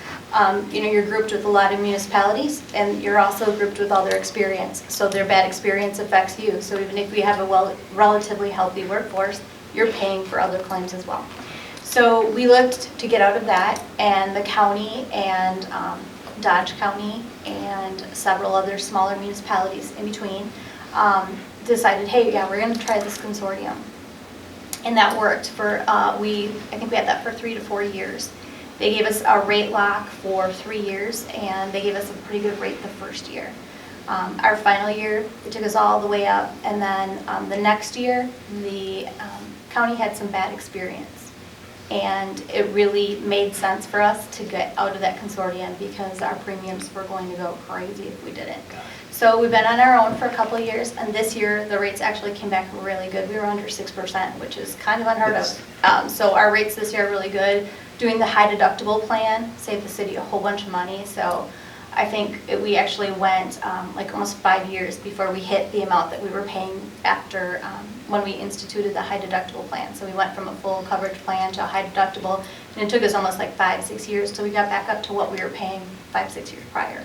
[SPEAKER 7] You're grouped with a lot of municipalities, and you're also grouped with all their experience. So their bad experience affects you. So even if we have a relatively healthy workforce, you're paying for other claims as well. So we looked to get out of that, and the county and Dodge County and several other smaller municipalities in between decided, hey, yeah, we're going to try this consortium. And that worked for, I think we had that for 3 to 4 years. They gave us a rate lock for 3 years, and they gave us a pretty good rate the first year. Our final year, it took us all the way up, and then the next year, the county had some bad experience. And it really made sense for us to get out of that consortium because our premiums were going to go crazy if we didn't. So we've been on our own for a couple of years, and this year the rates actually came back really good. We were under 6%, which is kind of unheard of. So our rates this year are really good. Doing the high deductible plan saved the city a whole bunch of money. So I think we actually went like almost 5 years before we hit the amount that we were paying after when we instituted the high deductible plan. So we went from a full coverage plan to a high deductible, and it took us almost like 5-6 years till we got back up to what we were paying 5-6 years prior.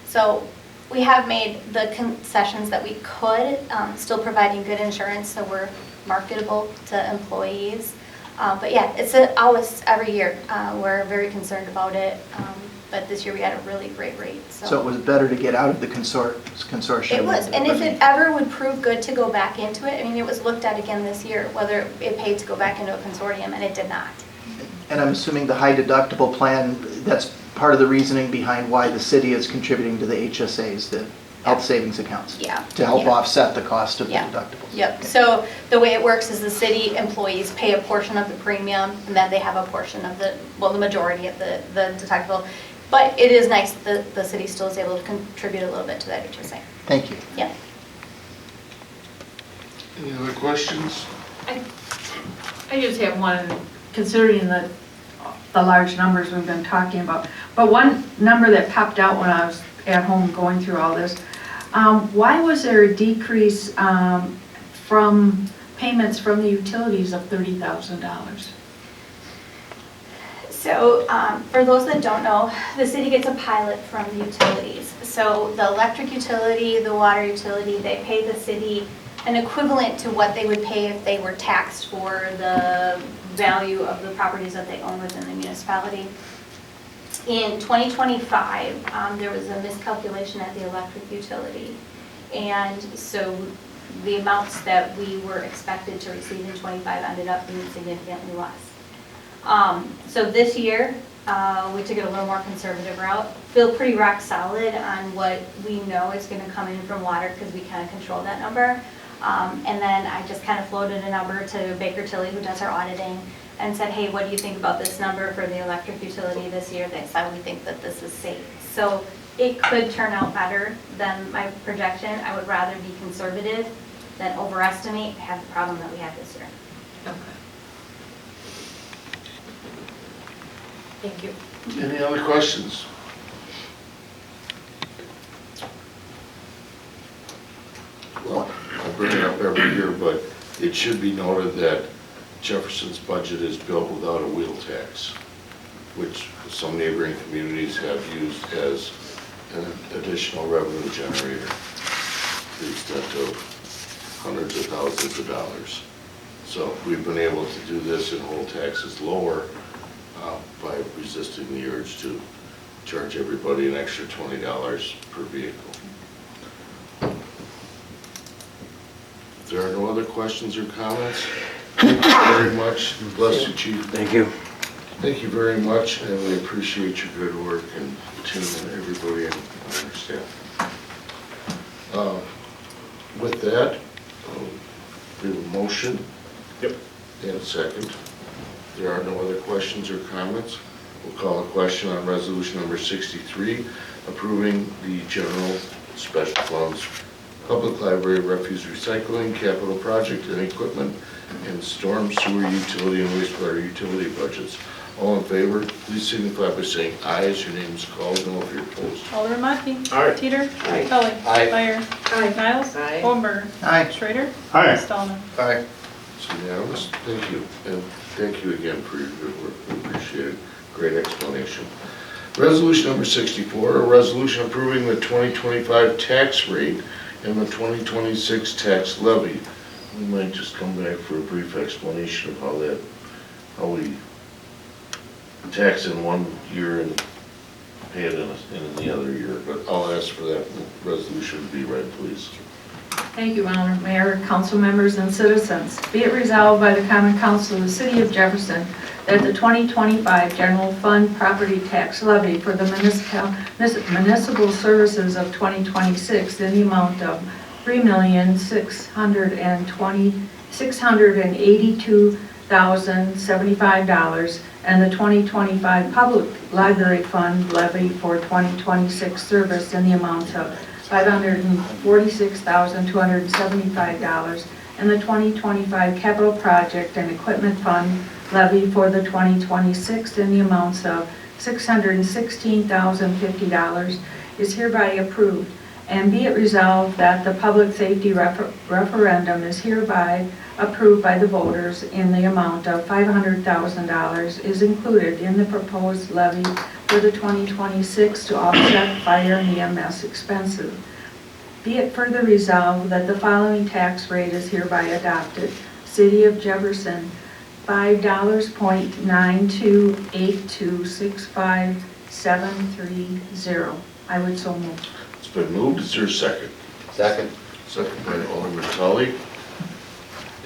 [SPEAKER 7] So we have made the concessions that we could, still providing good insurance, so we're marketable to employees. But yeah, it's always every year. We're very concerned about it. But this year we had a really great rate.
[SPEAKER 12] So it was better to get out of the consortium?
[SPEAKER 7] It was, and if it ever would prove good to go back into it, I mean, it was looked at again this year, whether it paid to go back into a consortium, and it did not.
[SPEAKER 12] And I'm assuming the high deductible plan, that's part of the reasoning behind why the city is contributing to the HSAs, the health savings accounts?
[SPEAKER 7] Yeah.
[SPEAKER 12] To help
[SPEAKER 7] Yeah.
[SPEAKER 12] offset the cost of the
[SPEAKER 7] Yeah.
[SPEAKER 12] deductibles?
[SPEAKER 7] Yep, so the way it works is the city employees pay a portion of the premium, and then they have a portion of the majority of the deductible. But it is nice that the city still is able to contribute a little bit to that HSA.
[SPEAKER 12] Thank you.
[SPEAKER 7] Yeah.
[SPEAKER 2] Any other questions?
[SPEAKER 3] I just have one, considering the large numbers we've been talking about. But one number that popped out when I was at home going through all this, why was there a decrease from payments from the utilities of $30,000?
[SPEAKER 7] So for those that don't know, the city gets a pilot from the utilities. So the electric utility, the water utility, they pay the city an equivalent to what they would pay if they were taxed for the value of the properties that they own within the municipality. In 2025, there was a miscalculation at the electric utility. And so the amounts that we were expected to receive in 25 ended up being significantly less. So this year, we took it a little more conservative route. Feel pretty rock solid on what we know is going to come in from water because we kind of control that number. And then I just kind of floated a number to Baker Tilly, who does our auditing, and said, hey, what do you think about this number for the electric utility this year? They said, we think that this is safe. So it could turn out better than my projection. I would rather be conservative than overestimate, have the problem that we had this year.
[SPEAKER 3] Okay. Thank you.
[SPEAKER 2] Any other questions? Well, I bring it up every year, but it should be noted that Jefferson's budget is built without a wheel tax. which some neighboring communities have used as an additional revenue generator to the extent of hundreds of thousands of dollars. So we've been able to do this and hold taxes lower by resisting the urge to charge everybody an extra $20 per vehicle. If there are no other questions or comments, thank you very much. Bless you, Chief.
[SPEAKER 6] Thank you.
[SPEAKER 2] Thank you very much, and we appreciate your good work and Tim and everybody and our staff. With that, we have a motion.
[SPEAKER 10] Yep.
[SPEAKER 2] And a second. There are no other questions or comments. We'll call a question on resolution number 63, approving the general special funds, public library, refuse recycling, capital project and equipment, and storm sewer utility and wastewater utility budgets. All in favor, please signify by saying aye as your name is called. No if you're opposed.
[SPEAKER 13] Alderman Mackey.
[SPEAKER 10] Aye.
[SPEAKER 13] Teeter.
[SPEAKER 1] Aye.
[SPEAKER 13] Kelly.
[SPEAKER 6] Aye.
[SPEAKER 13] Meyer.
[SPEAKER 3] Aye.
[SPEAKER 13] Niles.
[SPEAKER 1] Aye.
[SPEAKER 13] Hohenberger.
[SPEAKER 12] Aye.
[SPEAKER 13] Schrader.
[SPEAKER 11] Aye.
[SPEAKER 13] Stallman.
[SPEAKER 5] Aye.
[SPEAKER 2] It's unanimous. Thank you. And thank you again for your good work. We appreciate it. Great explanation. Resolution number 64, a resolution approving the 2025 tax rate and the 2026 tax levy. We might just come back for a brief explanation of how we tax in one year and pay it in the other year. But I'll ask for that resolution to be read, please.
[SPEAKER 3] Thank you, Honorable Mayor, council members, and citizens. Be it resolved by the Common Council of the City of Jefferson that the 2025 General Fund Property Tax Levy for the municipal services of 2026 in the amount of $3,682,075 and the 2025 Public Library Fund Levy for 2026 service in the amount of $546,275 and the 2025 Capital Project and Equipment Fund Levy for the 2026 in the amounts of $616,050 is hereby approved. And be it resolved that the public safety referendum is hereby approved by the voters in the amount of $500,000 is included in the proposed levy for the 2026 to offset fire and EMS expenses. Be it further resolved that the following tax rate is hereby adopted. City of Jefferson, $5.928265,730. I would so move.
[SPEAKER 2] It's been moved. Is there a second?
[SPEAKER 6] Second.
[SPEAKER 2] Second by Alderman Tully.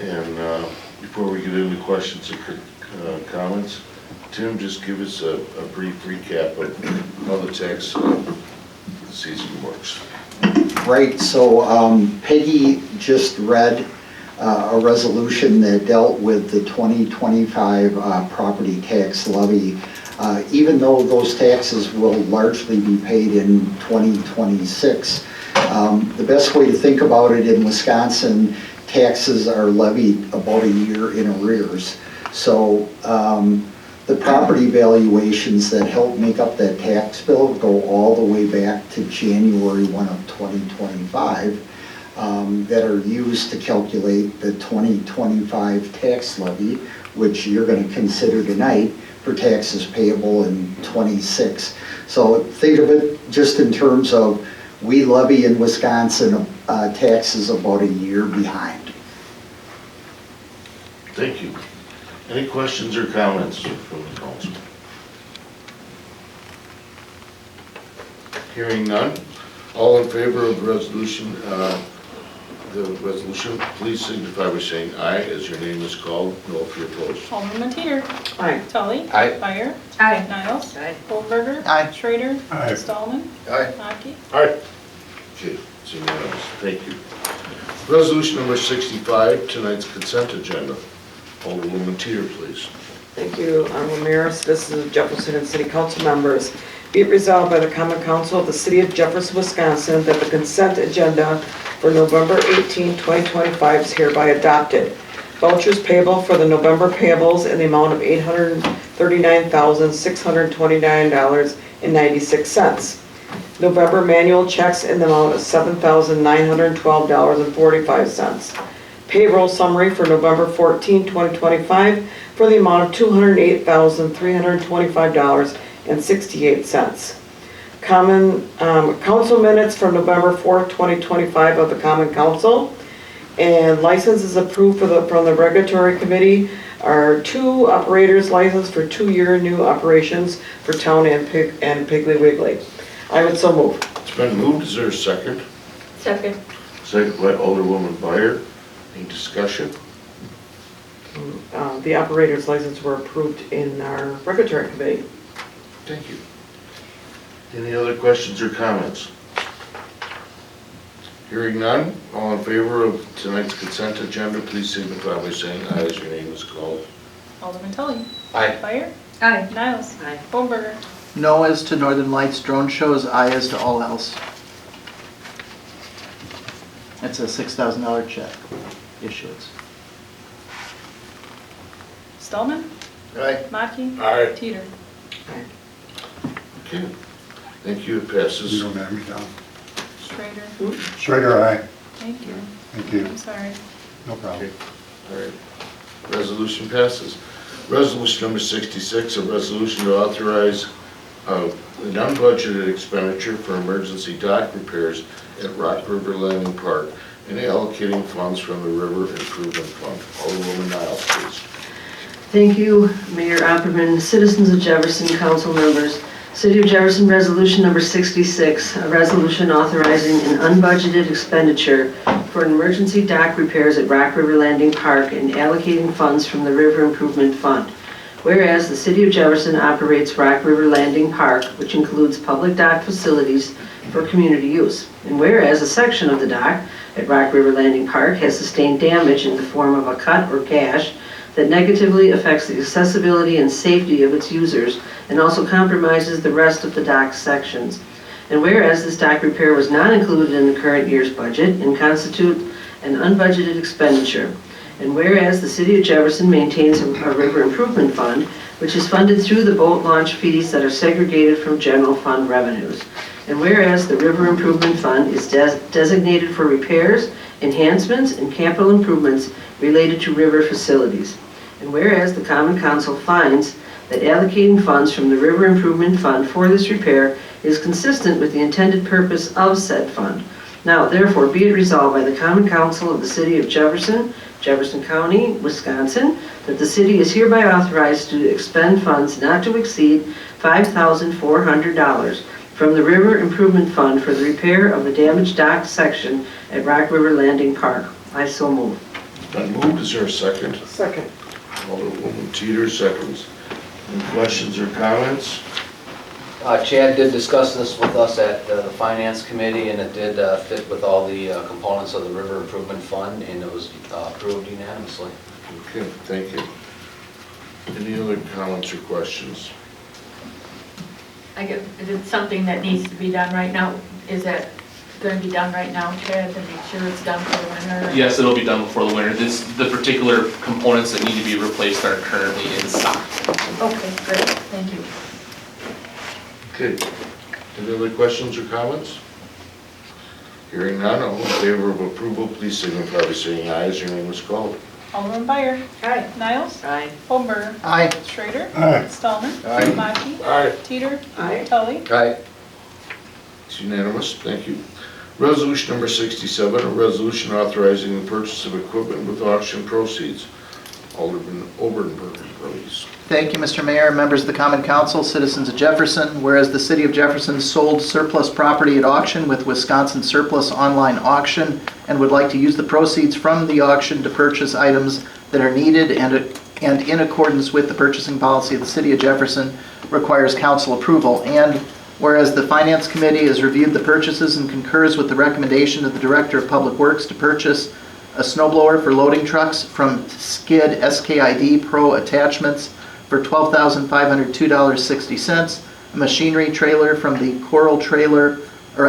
[SPEAKER 2] And before we get into questions or comments, Tim, just give us a brief recap of how the tax season works.
[SPEAKER 8] Right, so Peggy just read a resolution that dealt with the 2025 property tax levy. Even though those taxes will largely be paid in 2026, the best way to think about it in Wisconsin, taxes are levied about a year in arrears. So the property valuations that help make up that tax bill go all the way back to January 1 of 2025 that are used to calculate the 2025 tax levy, which you're going to consider tonight for taxes payable in 26. So think of it just in terms of we levy in Wisconsin taxes about a year behind.
[SPEAKER 2] Thank you. Any questions or comments from the council? Hearing none. All in favor of the resolution, please signify by saying aye as your name is called. No if you're opposed.
[SPEAKER 13] Alderman Teeter.
[SPEAKER 1] Aye.
[SPEAKER 13] Tully.
[SPEAKER 6] Aye.
[SPEAKER 13] Meyer.
[SPEAKER 3] Aye.
[SPEAKER 13] Niles.
[SPEAKER 1] Aye.
[SPEAKER 13] Hohenberger.
[SPEAKER 12] Aye.
[SPEAKER 13] Schrader.
[SPEAKER 11] Aye.
[SPEAKER 13] Stallman.
[SPEAKER 5] Aye.
[SPEAKER 13] Mackey.
[SPEAKER 10] Aye.
[SPEAKER 2] Okay, it's unanimous. Thank you. Resolution number 65, tonight's consent agenda. Alderwoman Teeter, please.
[SPEAKER 1] Thank you, Honorable Mayor, citizens of Jefferson and City Council members. Be it resolved by the Common Council of the City of Jefferson, Wisconsin, that the consent agenda for November 18, 2025 is hereby adopted. Vouchers payable for the November payables in the amount of $839,629.96. November manual checks in the amount of $7,912.45. payroll summary for November 14, 2025 for the amount of $208,325.68. Council minutes for November 4th, 2025 of the Common Council. And licenses approved from the Regulatory Committee are 2 operators licensed for 2-year new operations for Town and Piggly Wiggly. I would so move.
[SPEAKER 2] It's been moved, is there a second?
[SPEAKER 3] Second.
[SPEAKER 2] Second by Alderwoman Byer. Any discussion?
[SPEAKER 1] The operators license were approved in our Regulatory Committee.
[SPEAKER 2] Thank you. Any other questions or comments? Hearing none, all in favor of tonight's consent agenda, please signify by saying aye as your name is called.
[SPEAKER 13] Alderman Tully.
[SPEAKER 6] Aye.
[SPEAKER 13] Byer.
[SPEAKER 3] Aye.
[SPEAKER 13] Niles.
[SPEAKER 1] Aye.
[SPEAKER 13] Hohenberger.
[SPEAKER 12] No as to Northern Lights drone shows, aye as to all else. It's a $6,000 check issuance.
[SPEAKER 13] Stallman.
[SPEAKER 5] Aye.
[SPEAKER 13] Mackey.
[SPEAKER 2] Aye.
[SPEAKER 13] Teeter.
[SPEAKER 2] Okay, thank you, it
[SPEAKER 11] You
[SPEAKER 2] passes.
[SPEAKER 11] don't have me down.
[SPEAKER 13] Schrader.
[SPEAKER 11] Schrader, aye.
[SPEAKER 13] Thank you.
[SPEAKER 11] Thank you.
[SPEAKER 13] I'm sorry.
[SPEAKER 11] No problem.
[SPEAKER 2] Okay, all right. Resolution passes. Resolution number 66, a resolution to authorize an unbudgeted expenditure for emergency dock repairs at Rock River Landing Park and allocating funds from the River Improvement Fund. Alderwoman Niles, please.
[SPEAKER 14] Thank you, Mayor Opperman, citizens of Jefferson, council members. City of Jefferson Resolution Number 66, a resolution authorizing an unbudgeted expenditure for emergency dock repairs at Rock River Landing Park and allocating funds from the River Improvement Fund. Whereas the City of Jefferson operates Rock River Landing Park, which includes public dock facilities for community use. And whereas a section of the dock at Rock River Landing Park has sustained damage in the form of a cut or gash that negatively affects the accessibility and safety of its users and also compromises the rest of the dock sections. And whereas this dock repair was not included in the current year's budget and constitute an unbudgeted expenditure. And whereas the City of Jefferson maintains a river improvement fund, which is funded through the boat launch fees that are segregated from general fund revenues. And whereas the River Improvement Fund is designated for repairs, enhancements, and capital improvements related to river facilities. And whereas the Common Council finds that allocating funds from the River Improvement Fund for this repair is consistent with the intended purpose of said fund. Now, therefore, be it resolved by the Common Council of the City of Jefferson, Jefferson County, Wisconsin, that the city is hereby authorized to expend funds not to exceed $5,400 from the River Improvement Fund for the repair of the damaged dock section at Rock River Landing Park. I so move.
[SPEAKER 2] It's been moved, is there a second?
[SPEAKER 1] Second.
[SPEAKER 2] Alderwoman Teeter seconds. Any questions or comments?
[SPEAKER 15] Chad did discuss this with us at the Finance Committee, and it did fit with all the components of the River Improvement Fund, and it was approved unanimously.
[SPEAKER 2] Okay, thank you. Any other comments or questions?
[SPEAKER 3] Is it something that needs to be done right now? Is that going to be done right now, Chad, to make sure it's done for the winter?
[SPEAKER 16] Yes, it'll be done before the winter. The particular components that need to be replaced are currently in stock.
[SPEAKER 3] Okay, great, thank you.
[SPEAKER 2] Okay. Any other questions or comments? Hearing none, all in favor of approval, please signify by saying aye as your name is called.
[SPEAKER 13] Alderman Byer.
[SPEAKER 3] Aye.
[SPEAKER 13] Niles.
[SPEAKER 1] Aye.
[SPEAKER 13] Hohenberger.
[SPEAKER 12] Aye.
[SPEAKER 13] Schrader.
[SPEAKER 11] Aye.
[SPEAKER 13] Stallman.
[SPEAKER 5] Aye.
[SPEAKER 13] Mackey.
[SPEAKER 2] Aye.
[SPEAKER 13] Teeter.
[SPEAKER 1] Aye.
[SPEAKER 13] Tully.
[SPEAKER 15] Aye.
[SPEAKER 2] It's unanimous, thank you. Resolution number 67, a resolution authorizing the purchase of equipment with auction proceeds. Alderman Oberdenberger, please.
[SPEAKER 12] Thank you, Mr. Mayor, members of the Common Council, citizens of Jefferson. Whereas the City of Jefferson sold surplus property at auction with Wisconsin Surplus Online Auction and would like to use the proceeds from the auction to purchase items that are needed and in accordance with the purchasing policy of the City of Jefferson requires council approval. And whereas the Finance Committee has reviewed the purchases and concurs with the recommendation of the Director of Public Works to purchase a snowblower for loading trucks from Skid SKID Pro Attachments for $12,502.60, a machinery trailer from the Corral Trailer for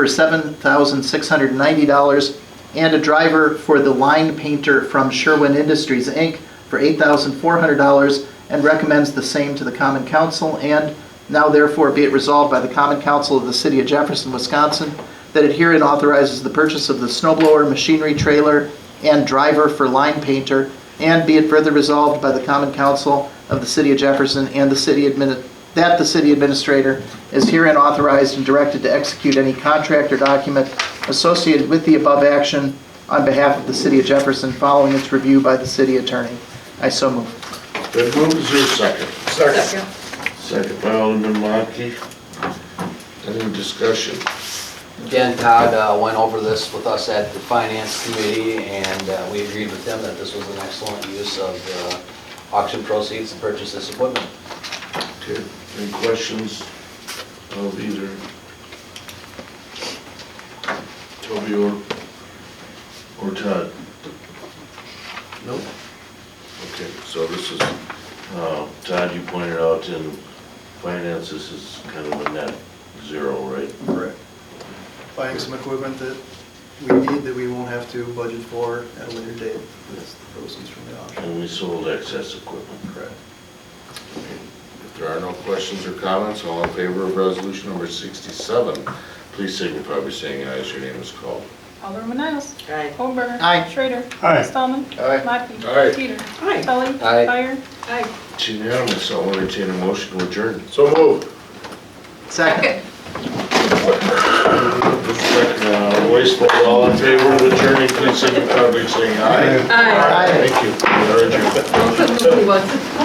[SPEAKER 12] $7,690, and a driver for the line painter from Sherwin Industries, Inc. for $8,400, and recommends the same to the Common Council. And now therefore be it resolved by the Common Council of the City of Jefferson, Wisconsin, that it herein authorizes the purchase of the snow blower, machinery trailer, and driver for line painter, and be it further resolved by the Common Council of the City of Jefferson and that the city administrator is herein authorized and directed to execute any contract or document associated with the above action on behalf of the City of Jefferson following its review by the city attorney. I so move.
[SPEAKER 2] Been moved, is there a second?
[SPEAKER 1] Second.
[SPEAKER 2] Second by Alderman Monke. Any discussion?
[SPEAKER 15] Again, Todd went over this with us at the Finance Committee, and we agreed with him that this was an excellent use of the auction proceeds to purchase this equipment.
[SPEAKER 2] Okay, any questions of either Toby or Todd? Nope. Okay, so this is, Todd, you pointed out in finance, this is kind of a net zero, right?
[SPEAKER 17] Correct. Buying some equipment that we need that we won't have to budget for at a later date. That's the proceeds from the auction.
[SPEAKER 2] And we sold excess equipment.
[SPEAKER 17] Correct.
[SPEAKER 2] If there are no questions or comments, all in favor of resolution number 67, please signify by saying aye as your name is called.
[SPEAKER 13] Alderman Miles.
[SPEAKER 1] Aye.
[SPEAKER 13] Hohenberger.
[SPEAKER 12] Aye.
[SPEAKER 13] Schrader.
[SPEAKER 11] Aye.
[SPEAKER 13] Stallman.
[SPEAKER 5] Aye.
[SPEAKER 13] Matkey.
[SPEAKER 2] Aye.
[SPEAKER 13] Peter.
[SPEAKER 1] Aye.
[SPEAKER 13] Tully.
[SPEAKER 15] Aye.
[SPEAKER 13] Meyer.
[SPEAKER 1] Aye.
[SPEAKER 2] It's unanimous, I'll entertain a motion to adjourn.
[SPEAKER 10] So moved.
[SPEAKER 12] Second.
[SPEAKER 2] Voice vote, all in favor of adjourning, please signify by saying aye.
[SPEAKER 1] Aye.
[SPEAKER 2] Thank you. We are adjourned.
[SPEAKER 1] Those are the movie ones.